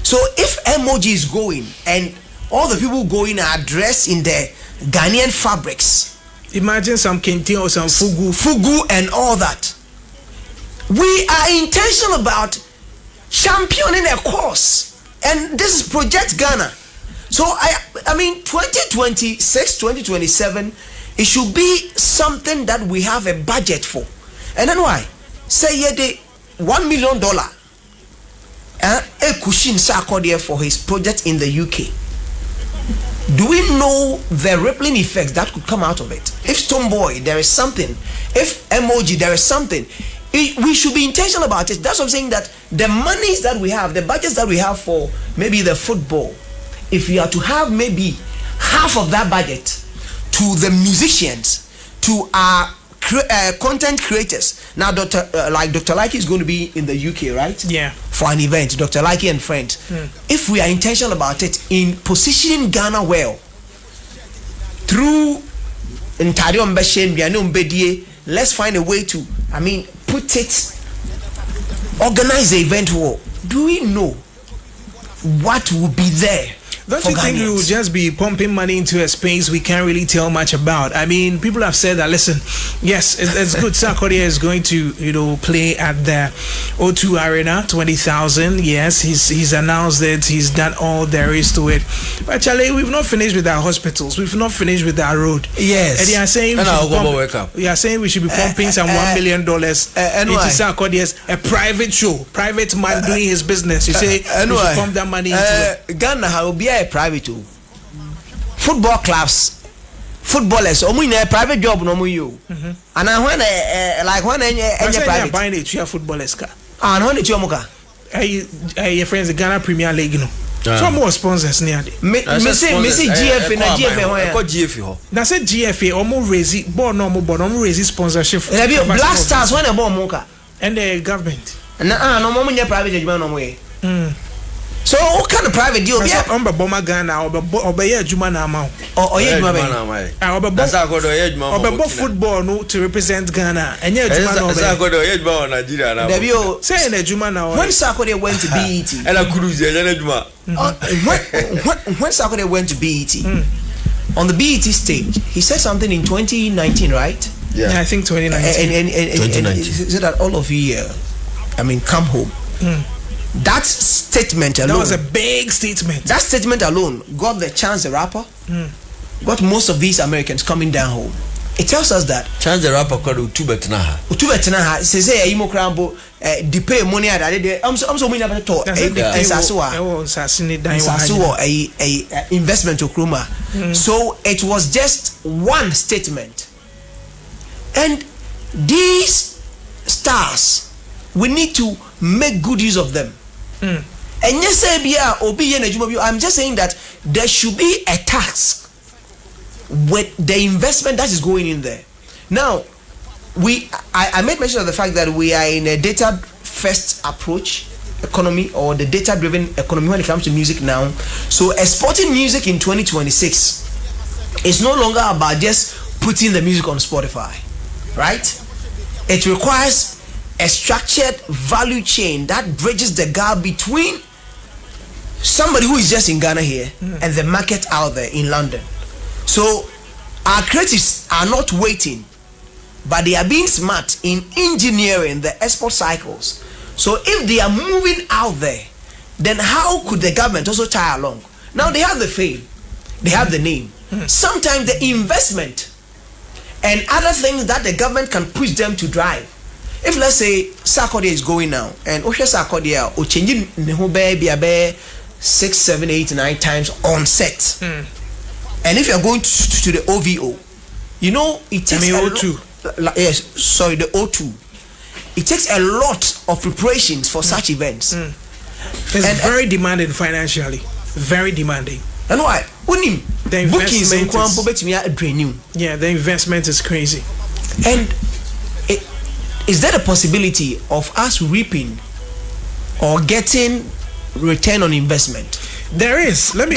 So if MOG is going and all the people going are dressed in the Ghanaian fabrics, imagine some kente or some fugu and all that. We are intentional about championing a cause, and this is Project Ghana. So I mean 2026, 2027, it should be something that we have a budget for. And then why? Say the $1 million Kushin Sarkodie for his project in the UK. Do we know the rippling effects that could come out of it? If Stoneboy, there is something. If MOG, there is something. We should be intentional about it. That's what I'm saying, that the monies that we have, the budgets that we have for maybe the football, if we are to have maybe half of that budget to the musicians, to our content creators. Now Dr. Likey is going to be in the UK, right? Yeah. For an event, Dr. Likey and friends. If we are intentional about it in positioning Ghana well through let's find a way to, put it, organize the event well. Do we know what will be there? Don't you think we will just be pumping money into a space we can't really tell much about? I mean, people have said that, listen, yes, it's good. Sarkodie is going to, play at the O2 Arena, 20,000. Yes, he's announced it. He's done all there is to it. But Charlie, we've not finished with our hospitals. We've not finished with our road. Yes. And they are saying we should be pumping some $1 million into Sarkodie's a private show, private man doing his business. You say we should pump that money into Ghana will be a private football clubs, footballers a private job no more you and when private buying a footballers car and when it's your your friends the Ghana Premier League no. So more sponsors near there. Me say GFA na GFA ho ya. Ko GFA ho. Na say GFA omo raise omo raise sponsorship. There be Black Stars when e born monka. And the government. Na no mo nya private adwuma no mo ye. So what kind of private deal be? On Boma Ghana obey adwuma na ama. Or ye adwuma be. Obey football no to represent Ghana. And ye adwuma no. Sarkodie ye adwuma on Nigeria na. There be say na adwuma na. When Sarkodie went to BET. Ela cruise ye adwuma. When Sarkodie went to BET. On the BET stage, he said something in 2019, right? Yeah, I think 2019. And 2019. He said that all of you here, come home. That statement alone. That was a big statement. That statement alone got the Chance the Rapper, got most of these Americans coming down home. It tells us that Chance the Rapper called Utubetnaha. Utubetnaha says, "Hey, imo krambo, depay money at that. I'm so many about to a investment to Kruma." So it was just one statement, and these stars, we need to make good use of them. And yes, I'm just saying that there should be a tax with the investment that is going in there. Now, I made mention of the fact that we are in a data first approach economy, or the data driven economy when it comes to music now. So exporting music in 2026 is no longer about just putting the music on Spotify, right? It requires a structured value chain that bridges the gap between somebody who is just in Ghana here and the market out there in London. So our creatives are not waiting, but they are being smart in engineering the export cycles. So if they are moving out there, then how could the government also tie along? Now they have the fame, they have the name. Sometimes the investment and other things that the government can push them to drive. If let's say Sarkodie is going now, and Osha Sarkodie or changing the 6, 7, 8, 9 times on set. And if you're going to the OVO, you know it takes O2. The O2. It takes a lot of preparations for such events. It's very demanding financially. Very demanding. And why? The investment is crazy. And is there a possibility of us reaping or getting return on investment? There is. Let me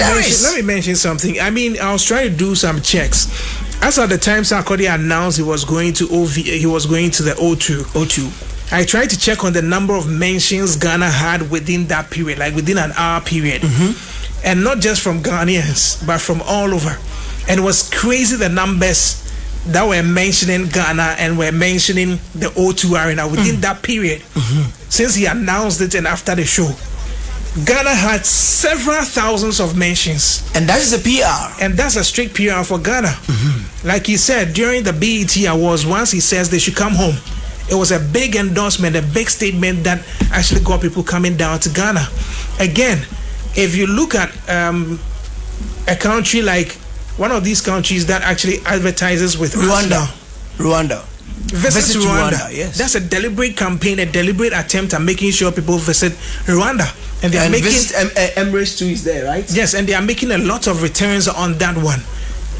mention something. I mean, I was trying to do some checks. As at the time Sarkodie announced he was going to the O2. I tried to check on the number of mentions Ghana had within that period, like within an hour period. And not just from Ghanaians, but from all over. And it was crazy the numbers that were mentioning Ghana and were mentioning the O2 Arena within that period. Since he announced it and after the show, Ghana had several thousands of mentions. And that is a PR. And that's a strict PR for Ghana. Like he said, during the BET Awards, once he says they should come home, it was a big endorsement, a big statement that actually got people coming down to Ghana. Again, if you look at a country like one of these countries that actually advertises with Rwanda. Visit Rwanda. Yes. That's a deliberate campaign, a deliberate attempt at making sure people visit Rwanda. And they are making Emirates too is there, right? Yes, and they are making a lot of returns on that one.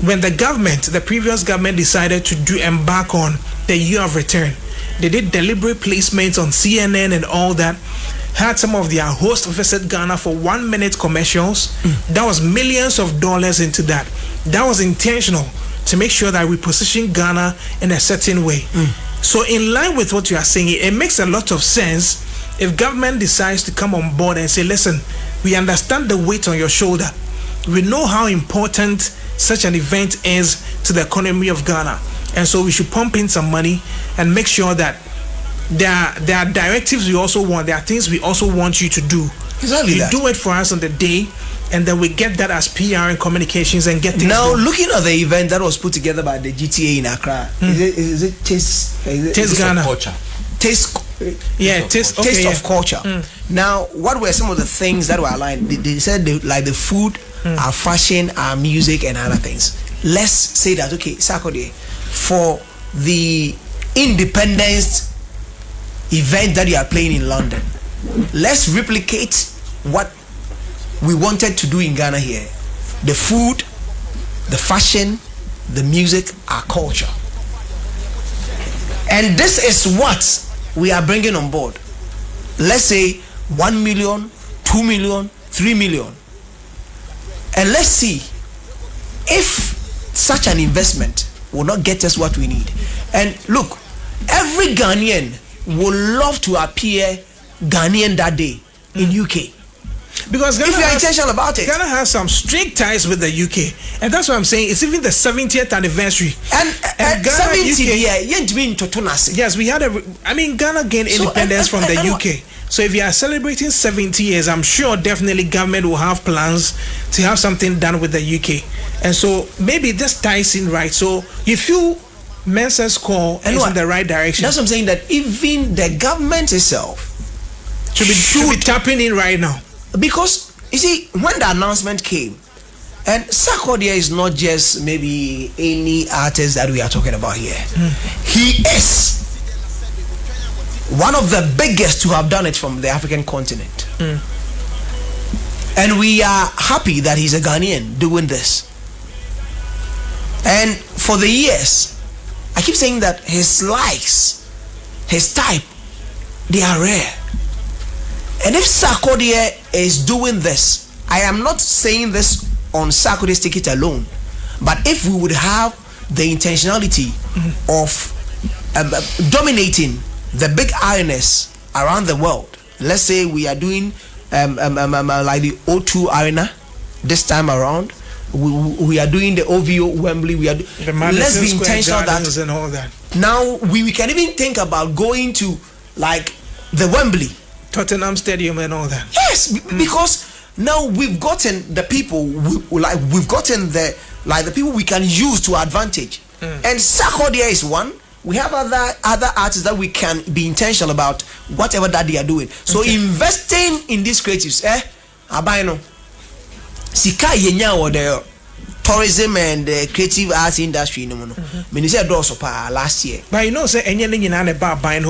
When the previous government decided to embark on the year of return, they did deliberate placements on CNN and all that. Had some of their hosts visit Ghana for 1 minute commercials. That was millions of dollars into that. That was intentional to make sure that we position Ghana in a certain way. So in line with what you are saying, it makes a lot of sense if government decides to come on board and say, listen, we understand the weight on your shoulder. We know how important such an event is to the economy of Ghana. And so we should pump in some money and make sure that there are directives we also want. There are things we also want you to do. Exactly. You do it for us on the day, and then we get that as PR and communications and get things now done. Looking at the event that was put together by the GTA in Accra, is it Taste Ghana? Taste of culture. Now, what were some of the things that were aligned? They said like the food, our fashion, our music, and other things. Let's say that, okay, Sarkodie, for the Independence event that you are playing in London, let's replicate what we wanted to do in Ghana here. The food, the fashion, the music, our culture. And this is what we are bringing on board. Let's say 1 million, 2 million, 3 million. And let's see if such an investment will not get us what we need. And look, every Ghanaian will love to appear Ghanaian that day in UK. Because Ghana if you are intentional about it, Ghana has some strict ties with the UK, and that's what I'm saying. It's even the 70th anniversary. And Ghana, 70 UK, yes, we had Ghana gained independence from the UK. So if you are celebrating 70 years, I'm sure definitely government will have plans to have something done with the UK. And so maybe this ties in right. So if you Mensah's call is in the right direction. That's what I'm saying, that even the government itself should be tapping in right now. Because you see, when the announcement came, and Sarkodie is not just maybe any artist that we are talking about here. He is one of the biggest to have done it from the African continent. And we are happy that he's a Ghanaian doing this. And for the years, I keep saying that his likes, his type, they are rare. And if Sarkodie is doing this, I am not saying this on Sarkodie's ticket alone, but if we would have the intentionality of dominating the big arenas around the world, let's say we are doing like the O2 Arena this time around, we are doing the OVO Wembley, let's be intentional that, and all that. Now we can even think about going to like the Wembley, Tottenham Stadium and all that. Yes, because now we've gotten the people, we've gotten the people we can use to advantage. And Sarkodie is one. We have other artists that we can be intentional about whatever that they are doing. So investing in these creatives, abayno sika yenya or the tourism and the creative arts industry last year. But you know, say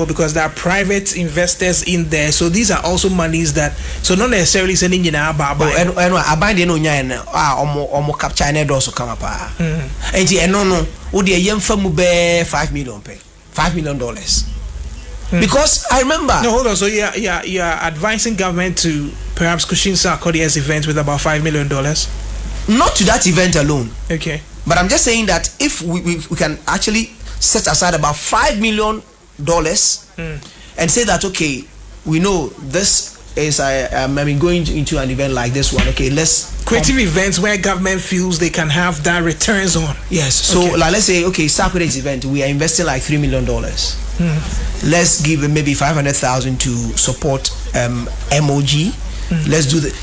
because there are private investors in there, so these are also monies that, so not necessarily sending you now about capture and also come up. And no, $5 million $5 million. Because I remember. No, hold on. So you're advising government to perhaps cushion Sarkodie's event with about $5 million. Not to that event alone. Okay. But I'm just saying that if we can actually set aside about $5 million and say that, okay, we know this is going into an event like this one. Okay, let's creative events where government feels they can have that returns on. Yes. So like, let's say, okay, Sarkodie's event, we are investing like $3 million. Let's give maybe 500,000 to support MOG. Let's do that.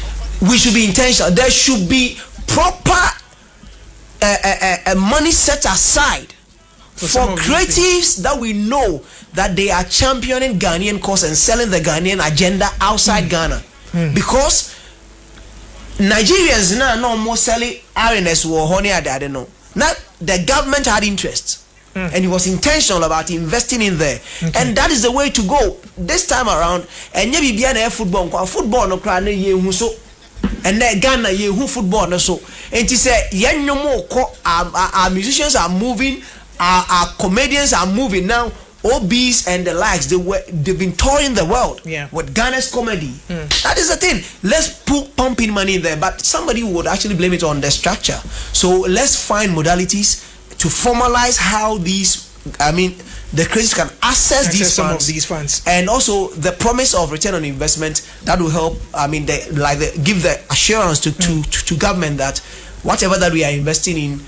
We should be intentional. There should be proper money set aside for creatives that we know that they are championing Ghanaian cause and selling the Ghanaian agenda outside Ghana. Because Nigerians now no more selling RNS or honey. I don't know. Not the government had interest. And he was intentional about investing in there. And that is the way to go this time around. And you be a football no cry so. And then Ghana who football no so. And he said our musicians are moving, our comedians are moving now. OBs and the likes, they've been touring the world with Ghana's comedy. That is the thing. Let's pump in money there, but somebody would actually blame it on the structure. So let's find modalities to formalize how these, the creators can access these funds, and also the promise of return on investment that will help. Give the assurance to government that whatever that we are investing in,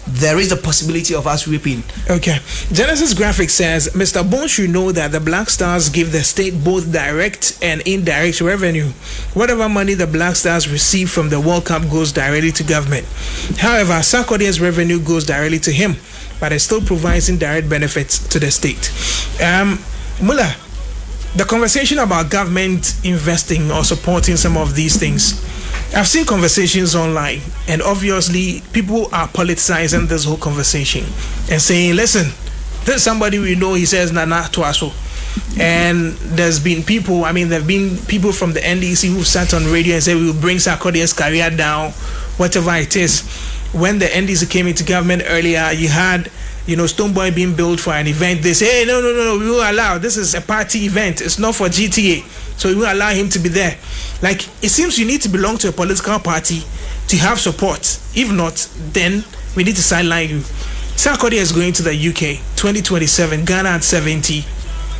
there is a possibility of us reaping. Okay. Genesis Graphics says, Mr. Bone should know that the Black Stars give the state both direct and indirect revenue. Whatever money the Black Stars receive from the World Cup goes directly to government. However, Sarkodie's revenue goes directly to him, but it still provides indirect benefits to the state. Mullah, the conversation about government investing or supporting some of these things, I've seen conversations online, and obviously people are politicizing this whole conversation and saying, listen, there's somebody we know, he says nana to us. And there's been people, there have been people from the NDC who sat on radio and said we will bring Sarkodie's career down, whatever it is. When the NDC came into government earlier, you had, Stoneboy being billed for an event. They say, hey, no, we won't allow. This is a party event. It's not for GTA. So we won't allow him to be there. Like, it seems you need to belong to a political party to have support. If not, then we need to sideline you. Sarkodie is going to the UK 2027, Ghana at 70.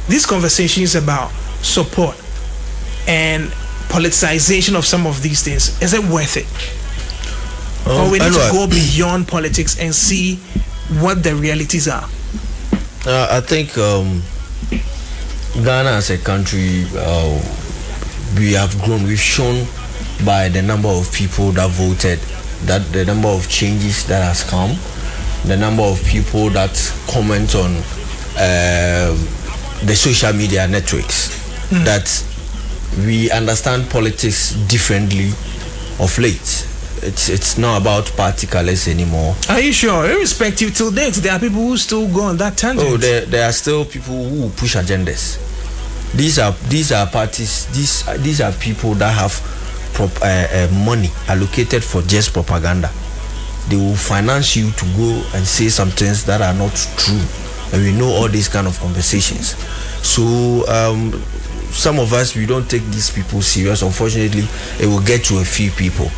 This conversation is about support and politicization of some of these things. Is it worth it? Or we need to go beyond politics and see what the realities are? I think Ghana as a country, we have grown. We've shown by the number of people that voted, that the number of changes that has come, the number of people that comment on the social media networks, that we understand politics differently of late. It's not about party colors anymore. Are you sure? Irrespective, till date, there are people who still go on that tangent. Oh, there are still people who push agendas. These are parties. These are people that have money allocated for just propaganda. They will finance you to go and say some things that are not true, and we know all these kind of conversations. So some of us, we don't take these people serious. Unfortunately, it will get to a few people.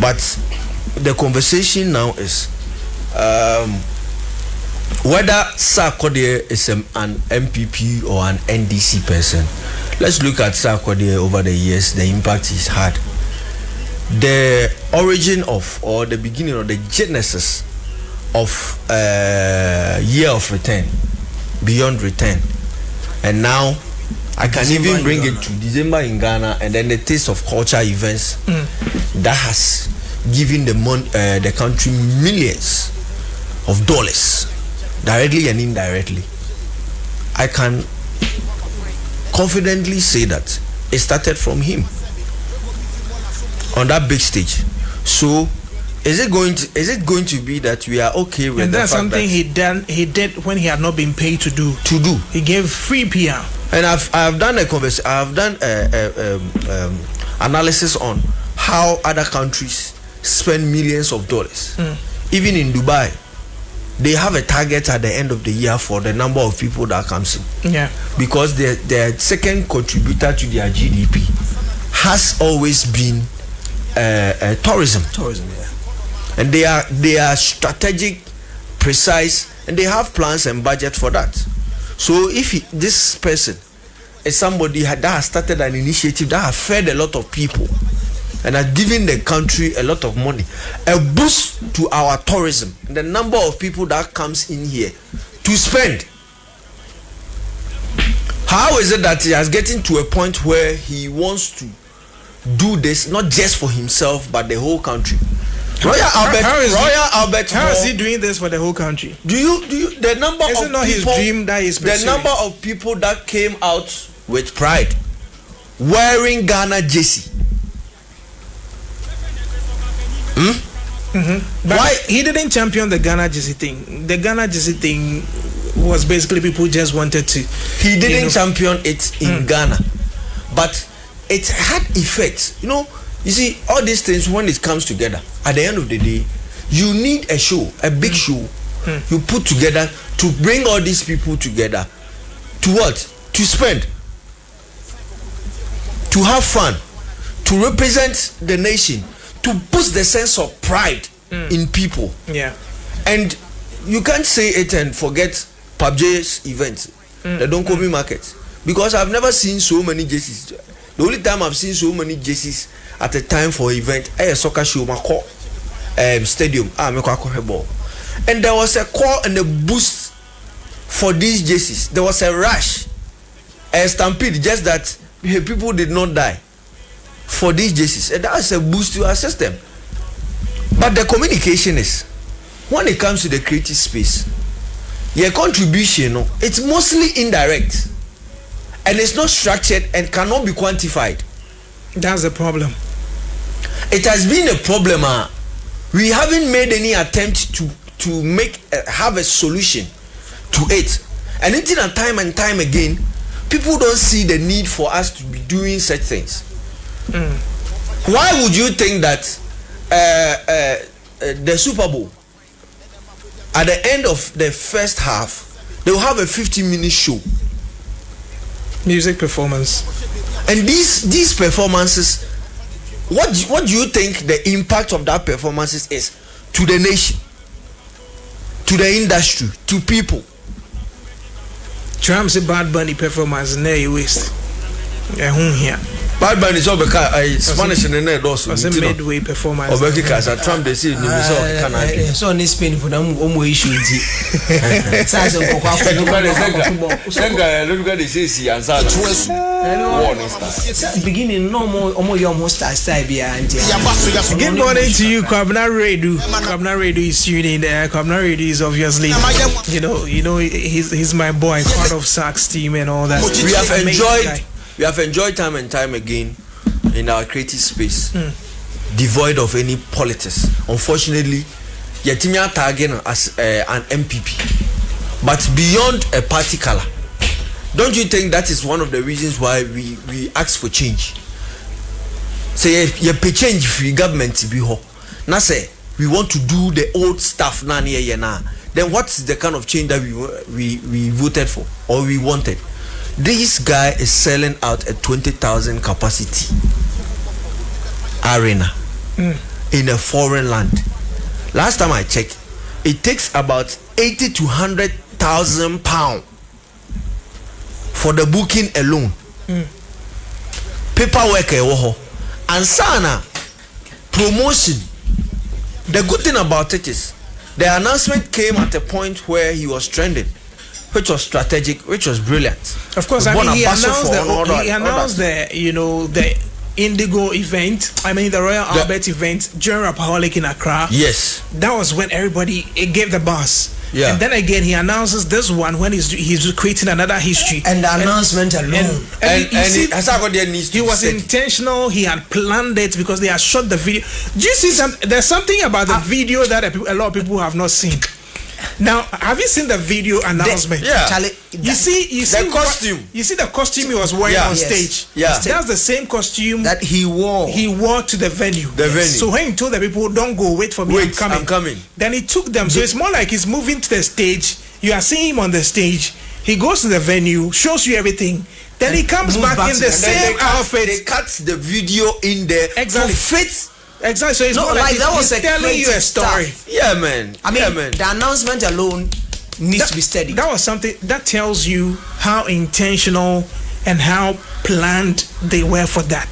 But the conversation now is whether Sarkodie is an MPP or an NDC person. Let's look at Sarkodie over the years, the impact he's had. The origin of, or the beginning, or the genesis of year of return, beyond return. And now I can December even bring it to December in Ghana, and then the taste of culture events that has given the country millions of dollars, directly and indirectly. I can confidently say that it started from him on that big stage. So is it going to be that we are okay with? And that's something he did when he had not been paid to do. He gave free PR. And I've done analysis on how other countries spend millions of dollars. Even in Dubai, they have a target at the end of the year for the number of people that comes in. Yeah. Because their second contributor to their GDP has always been tourism. Tourism, yeah. And they are strategic, precise, and they have plans and budget for that. So if this person is somebody that has started an initiative that has fed a lot of people and has given the country a lot of money, a boost to our tourism, the number of people that comes in here to spend. How is it that he is getting to a point where he wants to do this not just for himself but the whole country? Royal Albert. How is he doing this for the whole country? Do you the number is of it not people, his dream that is pursuing? The number of people that came out with pride wearing Ghana jersey. But why he didn't champion the Ghana jersey thing? The Ghana jersey thing was basically people just wanted to. He didn't champion it in Ghana, but it had effects. You see, all these things, when it comes together, at the end of the day, you need a show, a big show, you put together to bring all these people together. To what? To spend, to have fun, to represent the nation, to boost the sense of pride in people. Yeah. And you can't say it and forget PUBG's events, the Donkomi market, because I've never seen so many jerseys. The only time I've seen so many jerseys at a time for event, a soccer show, stadium, ball. And there was a call and a boost for these jerseys. There was a rush, a stampede, just that people did not die for these jerseys. And that's a boost to our system. But the communication is, when it comes to the creative space, your contribution, it's mostly indirect. And it's not structured and cannot be quantified. That's the problem. It has been a problem. We haven't made any attempt to have a solution to it. And until time and time again, people don't see the need for us to be doing such things. Why would you think that the Super Bowl, at the end of the first half, they will have a 15-minute show, music performance, and these performances, what do you think the impact of that performances is to the nation, to the industry, to people? Trump's a Bad Bunny performance near you waste. Here. Bad Bunny is all Spanish and then also. It's a midway performance. Or because Trump they see so on this pain for them issue. Beginning no more your most style behind. Good morning to you, Kwabna Redu. Kwabna Redu is tuning there. Kwabna Redu is obviously, you know, he's my boy, part of Sax team and all that. We have enjoyed time and time again in our creative space, devoid of any politics. Unfortunately, Yetimia target as an MPP, but beyond a party color. Don't you think that is one of the reasons why we ask for change? Say you pay change free government to be ho. Now say we want to do the old stuff now. Then what's the kind of change that we voted for or we wanted? This guy is selling out a 20,000 capacity arena in a foreign land. Last time I checked, it takes about 80 to 100,000 pounds for the booking alone. Paperwork and sana promotion. The good thing about it is the announcement came at a point where he was trending, which was strategic, which was brilliant. Of course, I mean, he announced the Indigo event. I mean, the Royal Albert event during Rapaholic in Accra. Yes, that was when everybody gave the buzz. Yeah. And then again, he announces this one when he's creating another history. And the announcement alone. He was intentional. He had planned it because they had shot the video. Do you see there's something about the video that a lot of people have not seen. Now, have you seen the video announcement? You see the costume. You see the costume he was wearing on stage. Yeah, that's the same costume that he wore. He wore to the venue. So when he told the people, "Don't go, wait for me, I'm coming," then he took them. So it's more like he's moving to the stage. You are seeing him on the stage. He goes to the venue, shows you everything. Then he comes back in the same outfit. They cut the video in there to fit. Exactly. So it's not like that was telling you a story. Yeah, man. The announcement alone needs to be steady. That was something that tells you how intentional and how planned they were for that.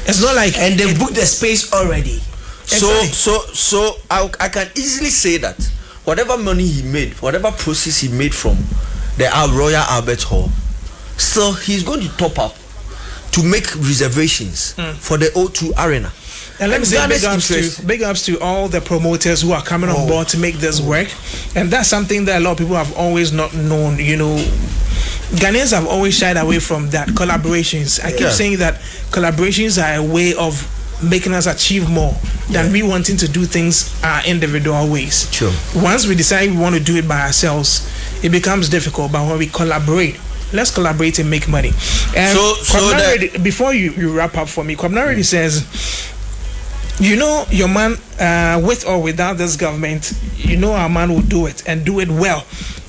It's not like and they booked the space already. So I can easily say that whatever money he made, whatever proceeds he made from the Royal Albert Hall, still he's going to top up to make reservations for the O2 Arena. And let me say big ups to all the promoters who are coming on board to make this work. And that's something that a lot of people have always not known. You know, Ghanaians have always shied away from that. Collaborations. I keep saying that collaborations are a way of making us achieve more than we wanting to do things our individual ways. Sure. Once we decide we want to do it by ourselves, it becomes difficult. But when we collaborate, let's collaborate and make money. And before you wrap up for me, Kwabna Redu says, you know, your man, with or without this government, you know our man will do it and do it well.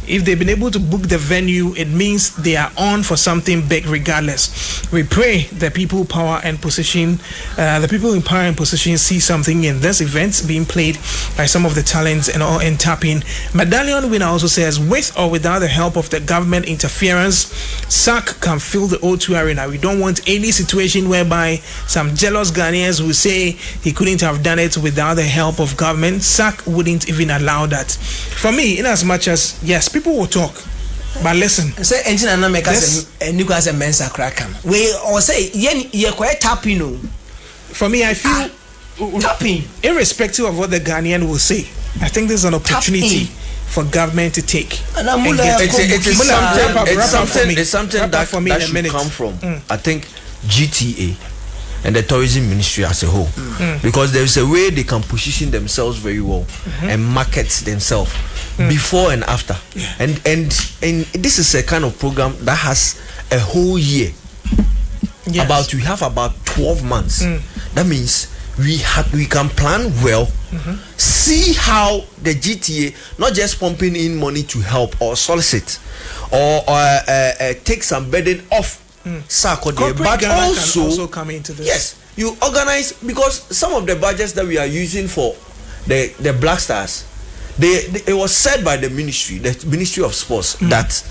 If they've been able to book the venue, it means they are on for something big regardless. We pray the people power and position, the people in power and position see something in this event being played by some of the talents and tapping. Medallion winner also says, with or without the help of the government interference, SAC can fill the O2 Arena. We don't want any situation whereby some jealous Ghanaians will say he couldn't have done it without the help of government. SAC wouldn't even allow that. For me, in as much as, yes, people will talk, but listen. Say engine and make us a nucleus and mensa crack. We or say you're quite tapping. For me, I feel tapping, irrespective of what the Ghanaian will say. I think there's an opportunity for government to take. It's something that should come from. I think GTA and the tourism ministry as a whole, because there is a way they can position themselves very well and market themselves before and after. And this is a kind of program that has a whole year. Yes. We have about 12 months. That means we can plan well, see how the GTA not just pumping in money to help or solicit or take some burden off Sarkodie, but also come into this. Yes, you organize, because some of the budgets that we are using for the Black Stars, it was said by the Ministry of Sports that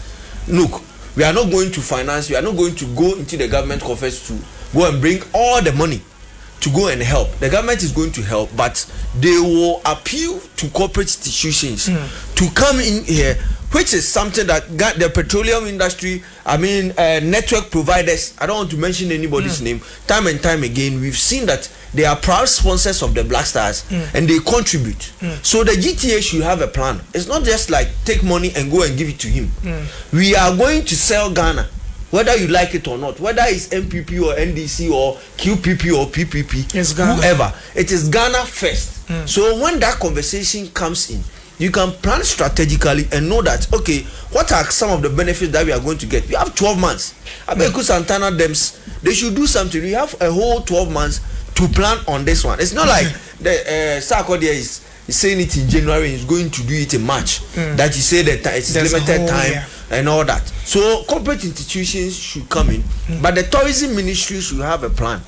look, we are not going to finance, we are not going to go into the government coffers to go and bring all the money to go and help. The government is going to help, but they will appeal to corporate institutions to come in here, which is something that got the petroleum industry, network providers, I don't want to mention anybody's name, time and time again, we've seen that they are proud sponsors of the Black Stars and they contribute. So the GTA should have a plan. It's not just like take money and go and give it to him. We are going to sell Ghana, whether you like it or not, whether it's MPP or NDC or QPP or PPP, whoever, it is Ghana first. So when that conversation comes in, you can plan strategically and know that, okay, what are some of the benefits that we are going to get? We have 12 months. Abeku Santana Dems, they should do something. We have a whole 12 months to plan on this one. It's not like the Sarkodie is saying it in January, he's going to do it in March. That you say that it's limited time and all that. So corporate institutions should come in, but the tourism ministry should have a plan.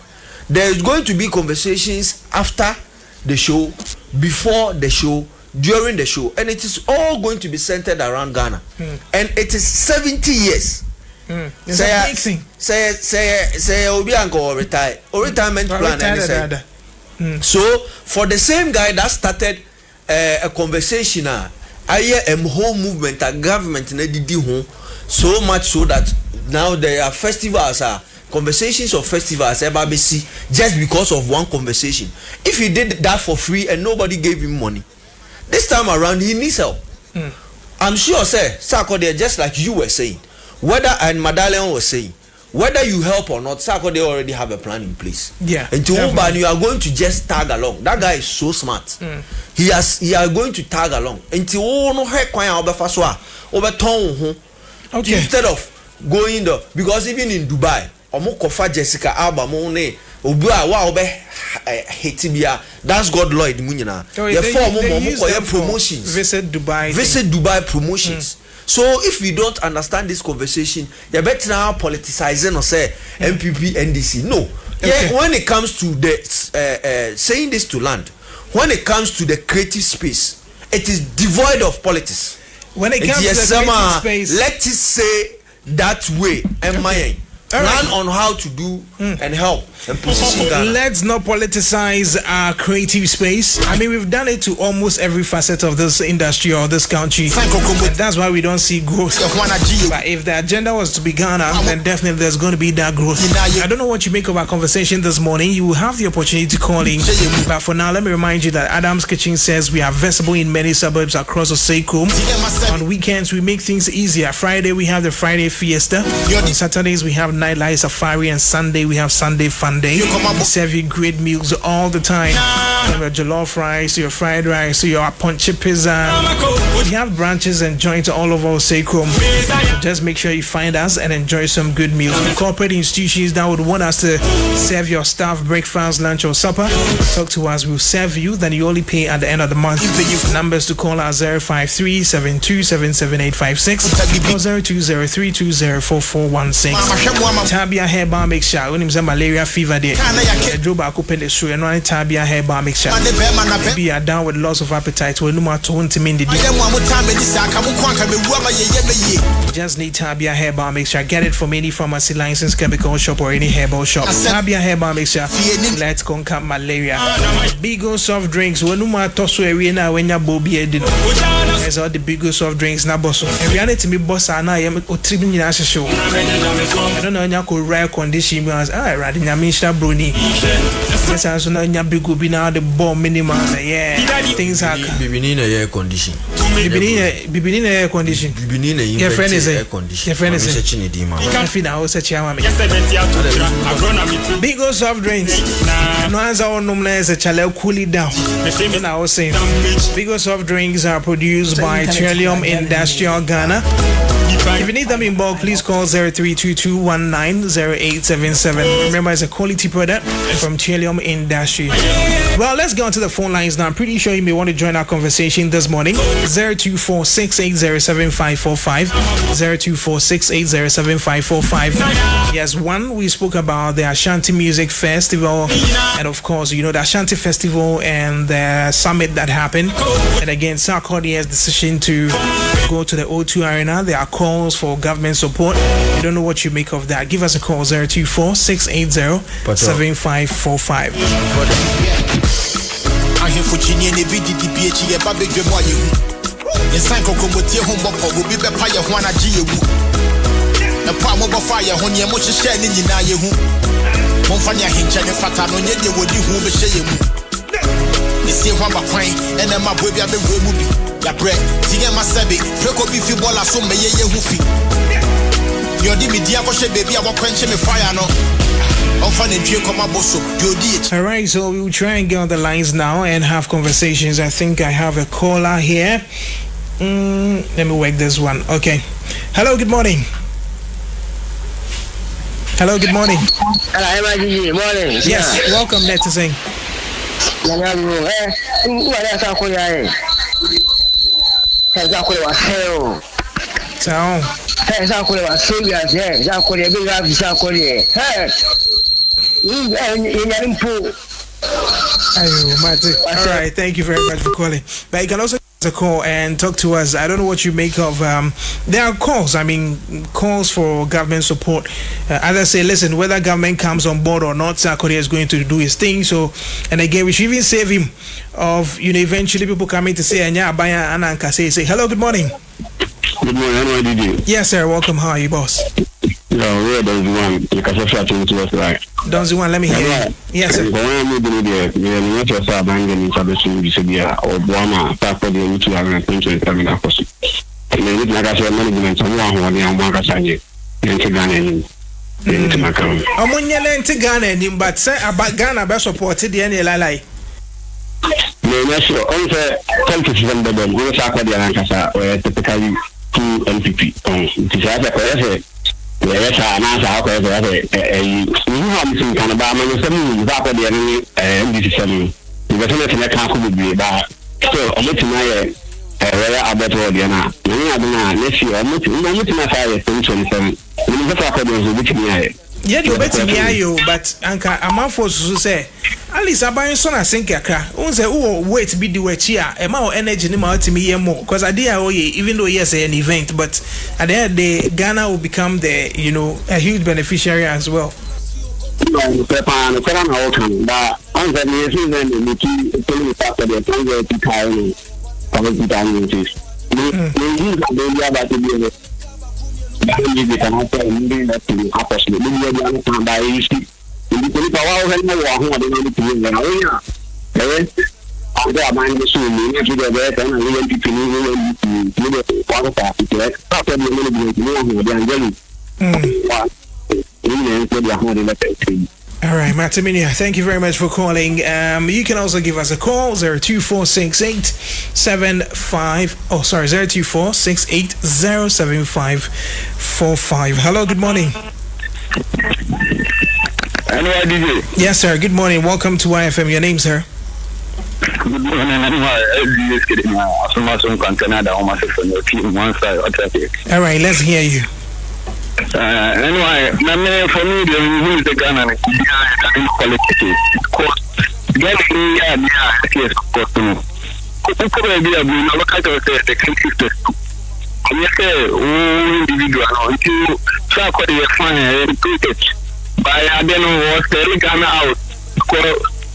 There is going to be conversations after the show, before the show, during the show, and it is all going to be centered around Ghana. And it is 70 years. Say Obi Anko retire or retirement plan. So for the same guy that started a conversation, a whole movement, a government so much so that now there are festivals, conversations of festivals, just because of one conversation. If he did that for free and nobody gave him money, this time around he needs help. I'm sure, Sarkodie, just like you were saying, and Madalian was saying, whether you help or not, Sarkodie already have a plan in place. Yeah. And you are going to just tag along. That guy is so smart. He are going to tag along. Instead of going there, because even in Dubai, Jessica Alba that's God Lloyd Munyana. The promotions. Visit Dubai promotions. So if we don't understand this conversation, you better now politicizing or say MPP, NDC. No. Yeah, when it comes to the saying this to land, when it comes to the creative space, it is devoid of politics. When it comes to the creative space, let us say that way. Plan on how to do and help and position Ghana. Let's not politicize our creative space. We've done it to almost every facet of this industry or this country. And that's why we don't see growth. But if the agenda was to be Ghana, then definitely there's going to be that growth. I don't know what you make of our conversation this morning. You will have the opportunity to call in. But for now, let me remind you that Adam's Kitchen says we are visible in many suburbs across the Sekum. On weekends, we make things easier. Friday, we have the Friday Fiesta. On Saturdays, we have Nightlight Safari, and Sunday we have Sunday Fun Day. We serve you great meals all the time. From your jollof rice to your fried rice to your ponche pizza. We have branches and joints all over Sekum. So just make sure you find us and enjoy some good meals. Corporate institutions that would want us to serve your staff breakfast, lunch or supper, talk to us. We'll serve you. Then you only pay at the end of the month. Numbers to call are 053-727-7856 or 0203204416. Tabia hair bar mixture. When him malaria fever day. Drove back up in the shoe and running Tabia hair bar mixture. Maybe you are down with loss of appetite. When no matter 20 minutes. Just need Tabia hair bar mixture. Get it from any pharmacy, licensed chemical shop or any herbal shop. Tabia hair bar mixture. Let's conquer malaria. Bigo soft drinks. When no matter so arena when you bobby edin. There's all the Bigo soft drinks na boss. And reality me boss ana I am o tripping in show. I don't know na nya ko rare condition was radi nyamisha bruni yes so na nya bigu bi na the bomb minimum yeah things are bibini na air condition bibini na air condition bibini na your friend is air condition your friend is searching it ma can feed na o search ya ma big soft drinks no answer on no na se chale cool it down na o say big soft drinks are produced by Trillium Industrial Ghana. If you need them in bulk, please call 0322190877. Remember, it's a quality product from Trillium Industry. Well, let's go on to the phone lines now. I'm pretty sure you may want to join our conversation this morning. 02468075545. 02468075545. Yes, one, we spoke about the Ashanti Music Festival. And of course, you know, the Ashanti Festival and the summit that happened. And again, Sarkodie has decision to go to the O2 Arena. There are calls for government support. You don't know what you make of that. Give us a call 024-680-7545. Ya bre tinye masabe preko bi fi bola so meye ye hufi yo di media ko she baby a kwenche me fire no on fa na due koma boso do di it. All right, so we will try and get on the lines now and have conversations. I think I have a caller here. Let me work this one. Okay. Hello, good morning. Hello, good morning. Hello, morning. Yes, welcome, Netizen. All right, thank you very much for calling. But you can also a call and talk to us. I don't know what you make of there are calls, calls for government support. Others say, listen, whether government comes on board or not, Sarkodie is going to do his thing. So, and again, we should even save him of, eventually people coming to say, say, hello, good morning. Good morning, how are you? Yes, sir, welcome. How are you, boss? No, Donzi one, let me hear you. Yes, sir. But say about Ghana best supported the any lie. No, sure. Only 10% of them go Sarkodie and Ankasa or typically 2 MPP. Yes, I'm not how you have some kind of some Sarkodie and this is some. The veteran can't be about. So, I'm looking at advertisements. Let's see, I'm looking at 27. Yeah, you bet me ayo, but Anka Amafo say at least abayin son asin kakra. Unse wait be the wechia e ma energy ni ma ultimate more because I dey even though yes an event, but at the end of the day Ghana will become the a huge beneficiary as well. No, Peppa, no, but on the news and the key factor the All right, Mataminia, thank you very much for calling. You can also give us a call 024687545. Hello, good morning. Hello, DJ. Yes, sir. Good morning. Welcome to YFM. Your name, sir? Good morning. All right, let's hear you. Anyway, for me, the Ghana quality. Getting individual until Sarkodie fine recruited by I don't know what the Ghana out.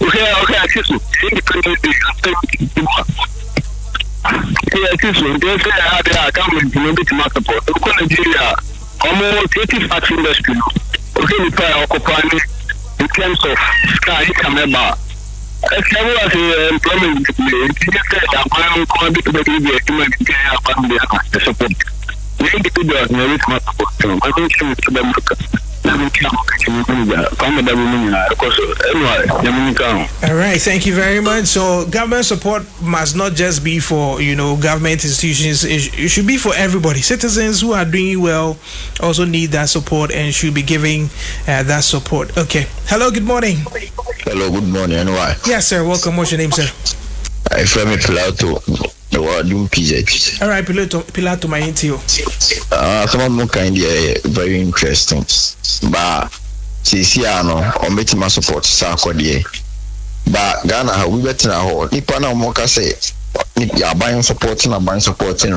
Okay, access independent they say I can't support. Nigeria, almost 85 industry. really occupying in terms of sky camera. As employment, support. All right, thank you very much. So government support must not just be for government institutions. It should be for everybody. Citizens who are doing well also need that support and should be giving that support. Okay. Hello, good morning. Hello, good morning. And why? Yes, sir. Welcome. What's your name, sir? I'm from Pilato. The word doing PZ. All right, Pilato, my intio. Some of them kind of very interesting. But Sisiano or meeting my support Sarkodie. But Ghana, we better now. Nipana Moka say, you are buying supporting and buying supporting.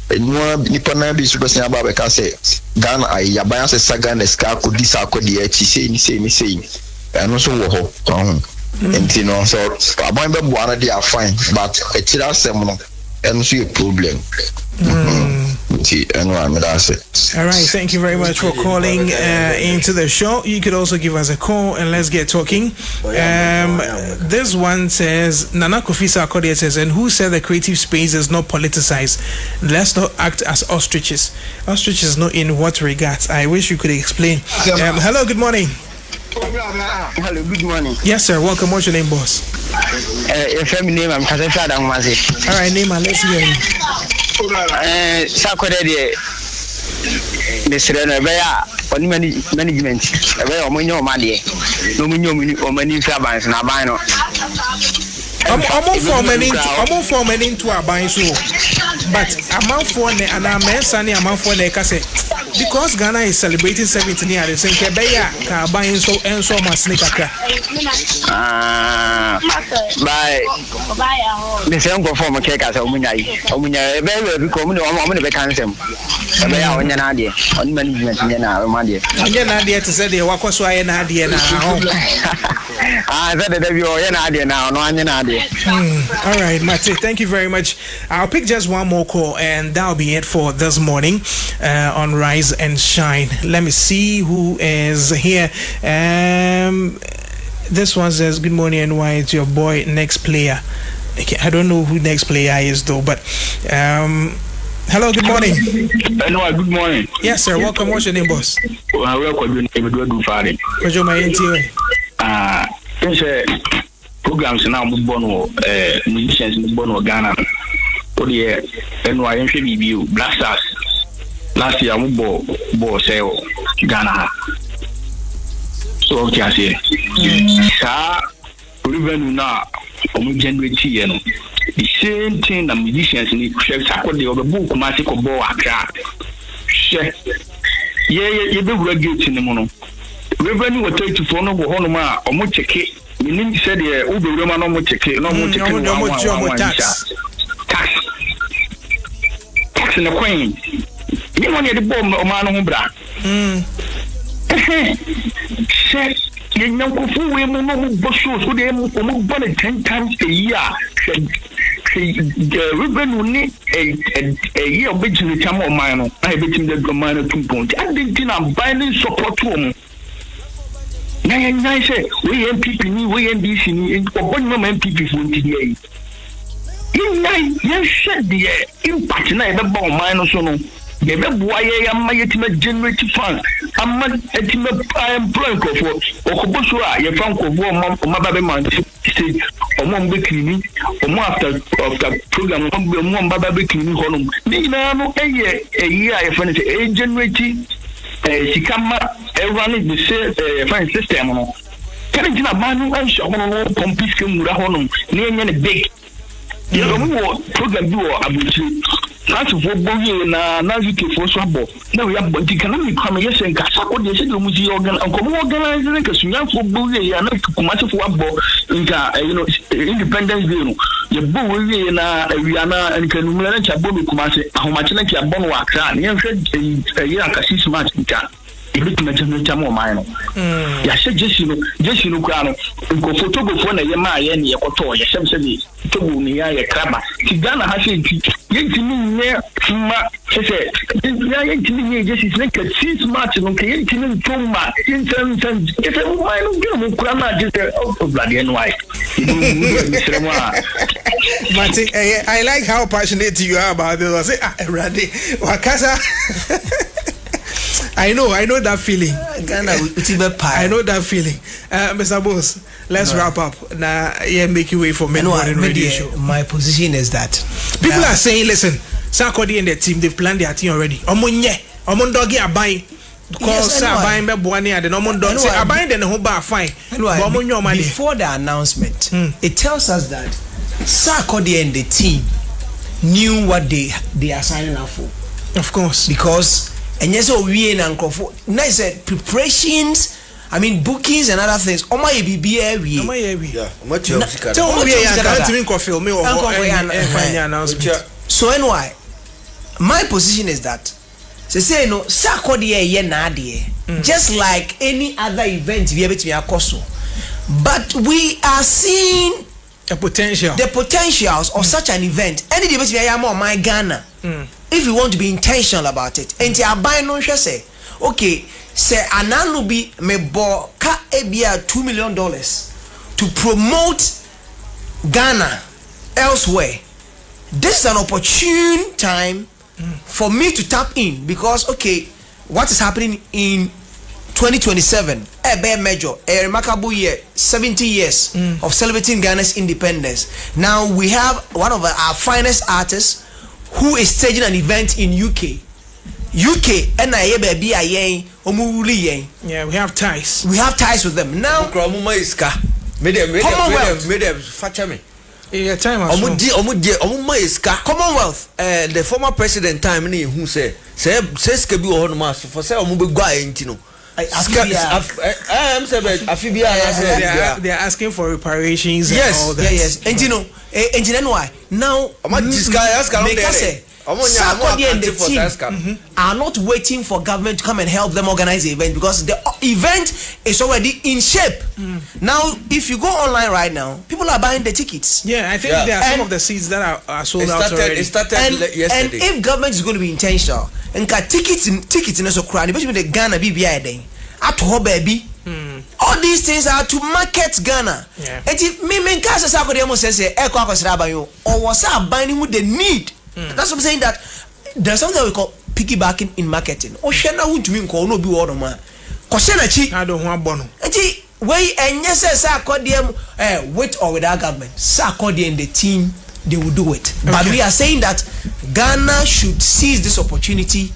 Nipana be super Babaka say, Ghana, I buy us a sagan, the Sarkodie, say. And also, and so I buy the one they are fine, but it's a seminal and see a problem. All right, thank you very much for calling into the show. You could also give us a call and let's get talking. This one says, Nana Kofi Sarkodie says, and who said the creative space is not politicized? Let's not act as ostriches. Ostriches not in what regards? I wish you could explain. Hello, good morning. Hello, good morning. Yes, sir. Welcome. What's your name, boss? Your family name, I'm Kasefra Dangmazi. All right, name and let's hear you. Sarkodie, the Serena Bear, on management, a very omino money, no many fabans and albino. I'm for many into a buying so, but I'm for and I'm for the cassette. Because Ghana is celebrating 17 years, and Kebeya buying so and so much sneaker. By the same performer cake as Omunya, very common on the vacancy. Kebeya on Yanadia, on management in Yanadia. And Yanadia to say the Wakoswa and Nadia now. I said that you're Yanadia now, no Yanadia. All right, Matty, thank you very much. I'll pick just one more call, and that'll be it for this morning on Rise and Shine. Let me see who is here. This one says, good morning, and why it's your boy next player. Okay, I don't know who next player is though, but hello, good morning. Hello, good morning. Yes, sir. Welcome. What's your name, boss? Welcome. Programs now born musicians born Ghana. NY BBU Blasters. Last year we bought sale Ghana. So what I say? Sir, revenue now generate the same thing that musicians in the Sarkodie or the book Matiko Bo Accra. Yeah, be regulate in the mono. Revenue will take to phone over Honoma or more check it. You need to say the Uber Roman no more check it, no more tax in the Queen. You want the bomb or man on bra. You know, we who they move 10 times a year. The revenue need a year of between the time of mine. I bet him the minor 2 points. I didn't binding support to him. I say, we MPP, we NDC, and one MPP for today. You said the impact in the bomb minus on. The why I am my generative fund. I'm not employed for Okobosua, your funk of one month for Mababa Man stage, or one bikini, or more after program, one Baba bikini column. Nino, a year, I finished a generative. She come running the fine system. Can you man and shop on compete with a honum, near a big. You know, program do abuchi. That's what Bowie na Nazi for Swabo. Now we have but economic come yes and Sarkodie said the music organ and come organizing a Suyan for Bowie and Kumasi for Wabo in Independence Day. The Bowie na Rihanna and can manage a Bobby Kumasi, how much like a bon wax and you said a year and 6 months in Ghana. More minor. Yes, just crown. Go photograph when a Yama and Yakoto, Yashem said, Tobu near a crabber. Ghana has yɛntimi nyɛ ma kyɛ yɛntimi nyɛ just like a 6 match no kɛ yɛntimi ntom ma yɛnsɛnsɛn kyɛ why no gɛ mo kura ma just bloody and white Martin, I like how passionate you are about this. I say, Randy, Wakasa. I know that feeling. I know that feeling. Mr. Boss, let's wrap up. Now, make you wait for me. Radio show. My position is that people are saying, listen, Sarkodie and the team, they've planned their team already. Omondogi are buying. Because buying the Buani and the Nomon don't say, I'm buying the Hoba fine. Before the announcement, it tells us that Sarkodie and the team knew what they are signing up for. Of course. Because and yes, we and Uncle nice preparations, I mean bookings and other things. Oh my BBA. So anyway, my position is that say no Sarkodie just like any other event we have to akoso. But we are seeing the potentials of such an event. Any debate we are more my Ghana. If we want to be intentional about it, and I buy no say, okay, say ananu be me bo ka ebia $2 million to promote Ghana elsewhere. This is an opportune time for me to tap in because okay, what is happening in 2027? A bare major, a remarkable year, 70 years of celebrating Ghana's independence. Now we have one of our finest artists who is staging an event in UK and yeah, we have ties with them now. Commonwealth, the former president time who say kebi o hono for say they are asking for reparations. Yes, and all that. yes. And you know, why now? Sarkodie and the team are not waiting for government to come and help them organize the event because the event is already in shape. Now, if you go online right now, people are buying the tickets. Yeah, I think there are some of the seats that are sold out already. It started yesterday. And if government is going to be intentional, and tickets in so crowded, especially the Ghana BBI day, at home baby. All these things are to market Ghana. And if me Sarkodie almost says, or was buying with the need. That's what I'm saying, that there's something we call piggybacking in marketing. Oshana won't mean call no be water man. Kosenachi, I don't want bono. Way and yes, Sarkodie with or without government. Sarkodie and the team, they will do it. But we are saying that Ghana should seize this opportunity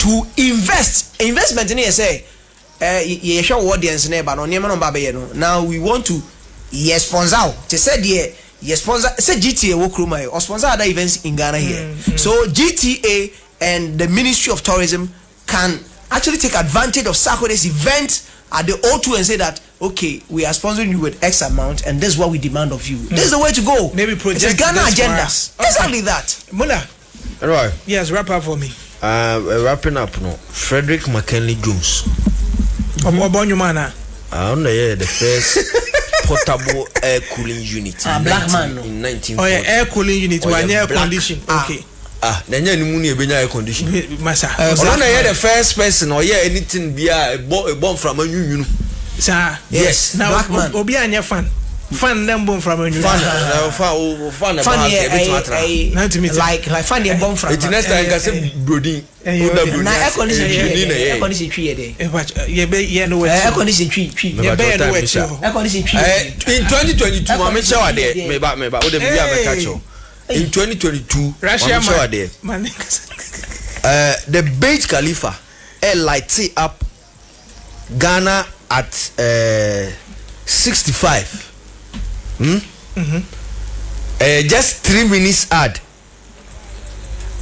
to invest. Investment in say audience now we want to sponsor. They said sponsor say GTA Wokruma or sponsor other events in Ghana here. So GTA and the Ministry of Tourism can actually take advantage of Sarkodie's event at the O2 and say that okay, we are sponsoring you with X amount and this is what we demand of you. This is the way to go. Maybe project it's a Ghana agenda. Exactly that. Mula. Right. Yes, wrap up for me. Wrapping up no. Frederick McKinley Jones. The first portable air cooling unit black man in 1940. Oh yeah, air cooling unit one air condition. Okay. Nanya ni muni ebenya air condition. Masa. The first person or anything be a bomb from a new. Sir. Yes. Now black man. Obi anya fan them bomb from a new. Fan like fan the bomb from. It's next time I say brooding. Na air condition tree there. Yeah, no way. Air condition tree. Yeah, no way. Air condition tree. In 2022, I'm sure there. Maybe. What the catch you? In 2022, I'm sure there. The Burj Khalifa lights up Ghana at 65. Just 3 minutes ad.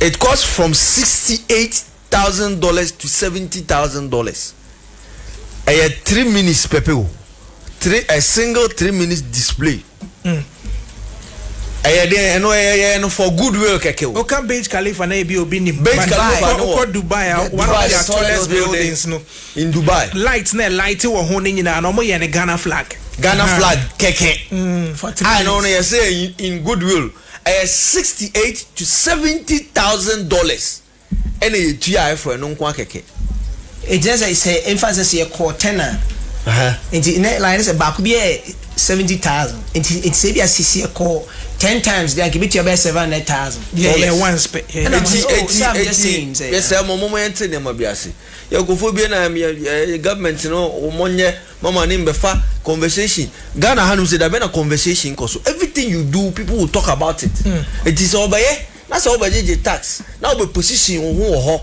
It costs from $68,000 to $70,000. 3 minutes pepe. A single 3 minutes display. For goodwill keke. Okay, Burj Khalifa na be obinim. Burj Khalifa no Dubai, one of the tallest buildings no in Dubai. Lights na light wo ho ni na no mo ye Ghana flag. Ghana flag keke. I know you say in goodwill. $68,000 to $70,000 and a GI for a non-qua keke. It just I say emphasis a quarter. Into like this about be 70,000. It's maybe a CC a call 10 times. They give it to about 700,000. Yeah, once. Yes, I'm a moment in the Mabiasi. You go for being a government, you know, Mama name befa conversation. Ghana has said a conversation because everything you do, people will talk about it. It is over here. That's all by the tax. Now the position or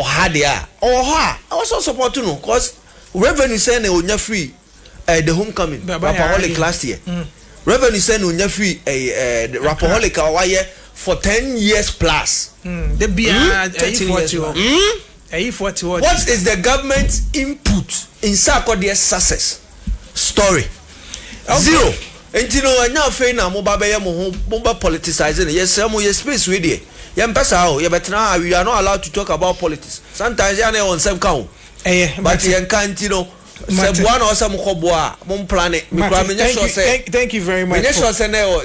hard they are. Or I also support to know because revenue send on free the homecoming Rapaholic last year. Revenue send on free the Rapaholic for 10 years plus. The What is the government's input in Sarkodie's success story? Zero. And you know, now fair now mobile politicizing. Yes, some yes space with you. But now we are not allowed to talk about politics. Sometimes you are on some count. But you can't, you know. Thank you very much.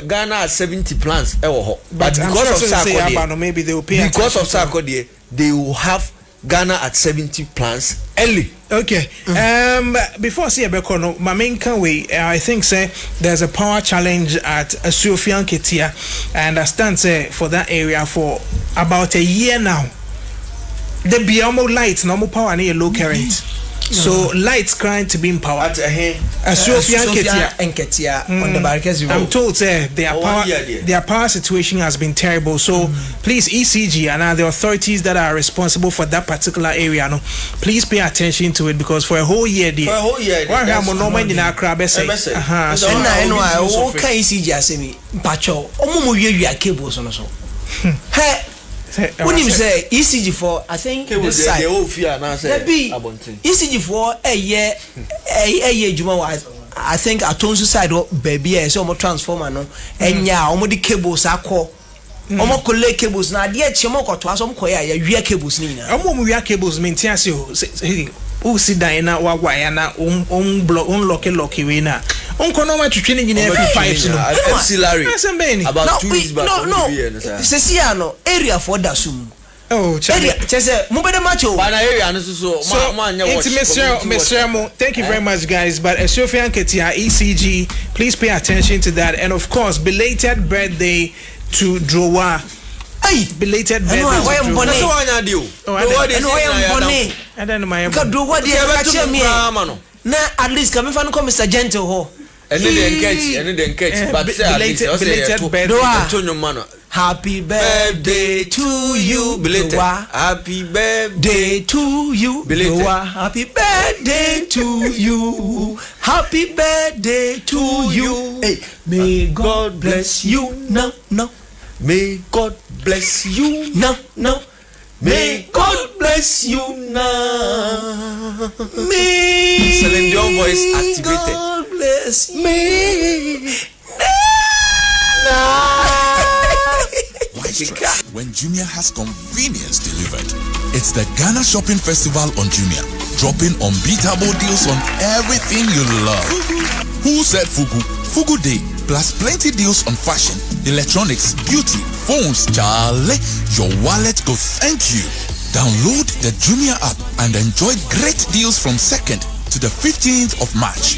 Ghana has 70 plans. But because of Sarkodie, maybe they will pay because of Sarkodie, they will have Ghana at 70 plans early. Okay. Before I see a Bekono, my main way, I think say there's a power challenge at Asuofian Ketia. I understand say for that area for about a year now. There be almost lights, normal power and a low current. So lights crying to be empowered. Asuofian Ketia on the barricades. I'm told their power situation has been terrible. So please ECG and the authorities that are responsible for that particular area, no, please pay attention to it because for a whole year, so I ECG asemi pacho omo wiya cables on so. Hey, when you say ECG for, I think this side. ECG for a year Juma was, I think at Tonsu side baby so more transformer no and ya omo the cables are call omo collect cables na dear chimoko to asom koya ya cables ni na omo we cables maintain you who sit down na wagwa na lock we na onkono ma twetwe ni every pipes no ancillary about 2 weeks back no no area for dasum. Oh, thank you very much, guys. But Asuofian Ketia ECG, please pay attention to that. And of course, belated birthday to Drowa. Hey, belated birthday to Drowa. Na at least come if I come Mr. Gentle ho. And then catch, but belated birthday. Happy birthday to you, belated. Happy birthday to you, belated. Happy birthday to you. Happy birthday to you. Hey, may God bless you now. May God bless you now. May God bless you now. Celine Dion voice activated. God bless me. When Jumia has convenience delivered, it's the Ghana Shopping Festival on Jumia, dropping unbeatable deals on everything you love. Who said Fugu? Fugu Day, plus plenty deals on fashion, electronics, beauty, phones. Charlie, your wallet go thank you. Download the Jumia app and enjoy great deals from 2nd to the 15th of March.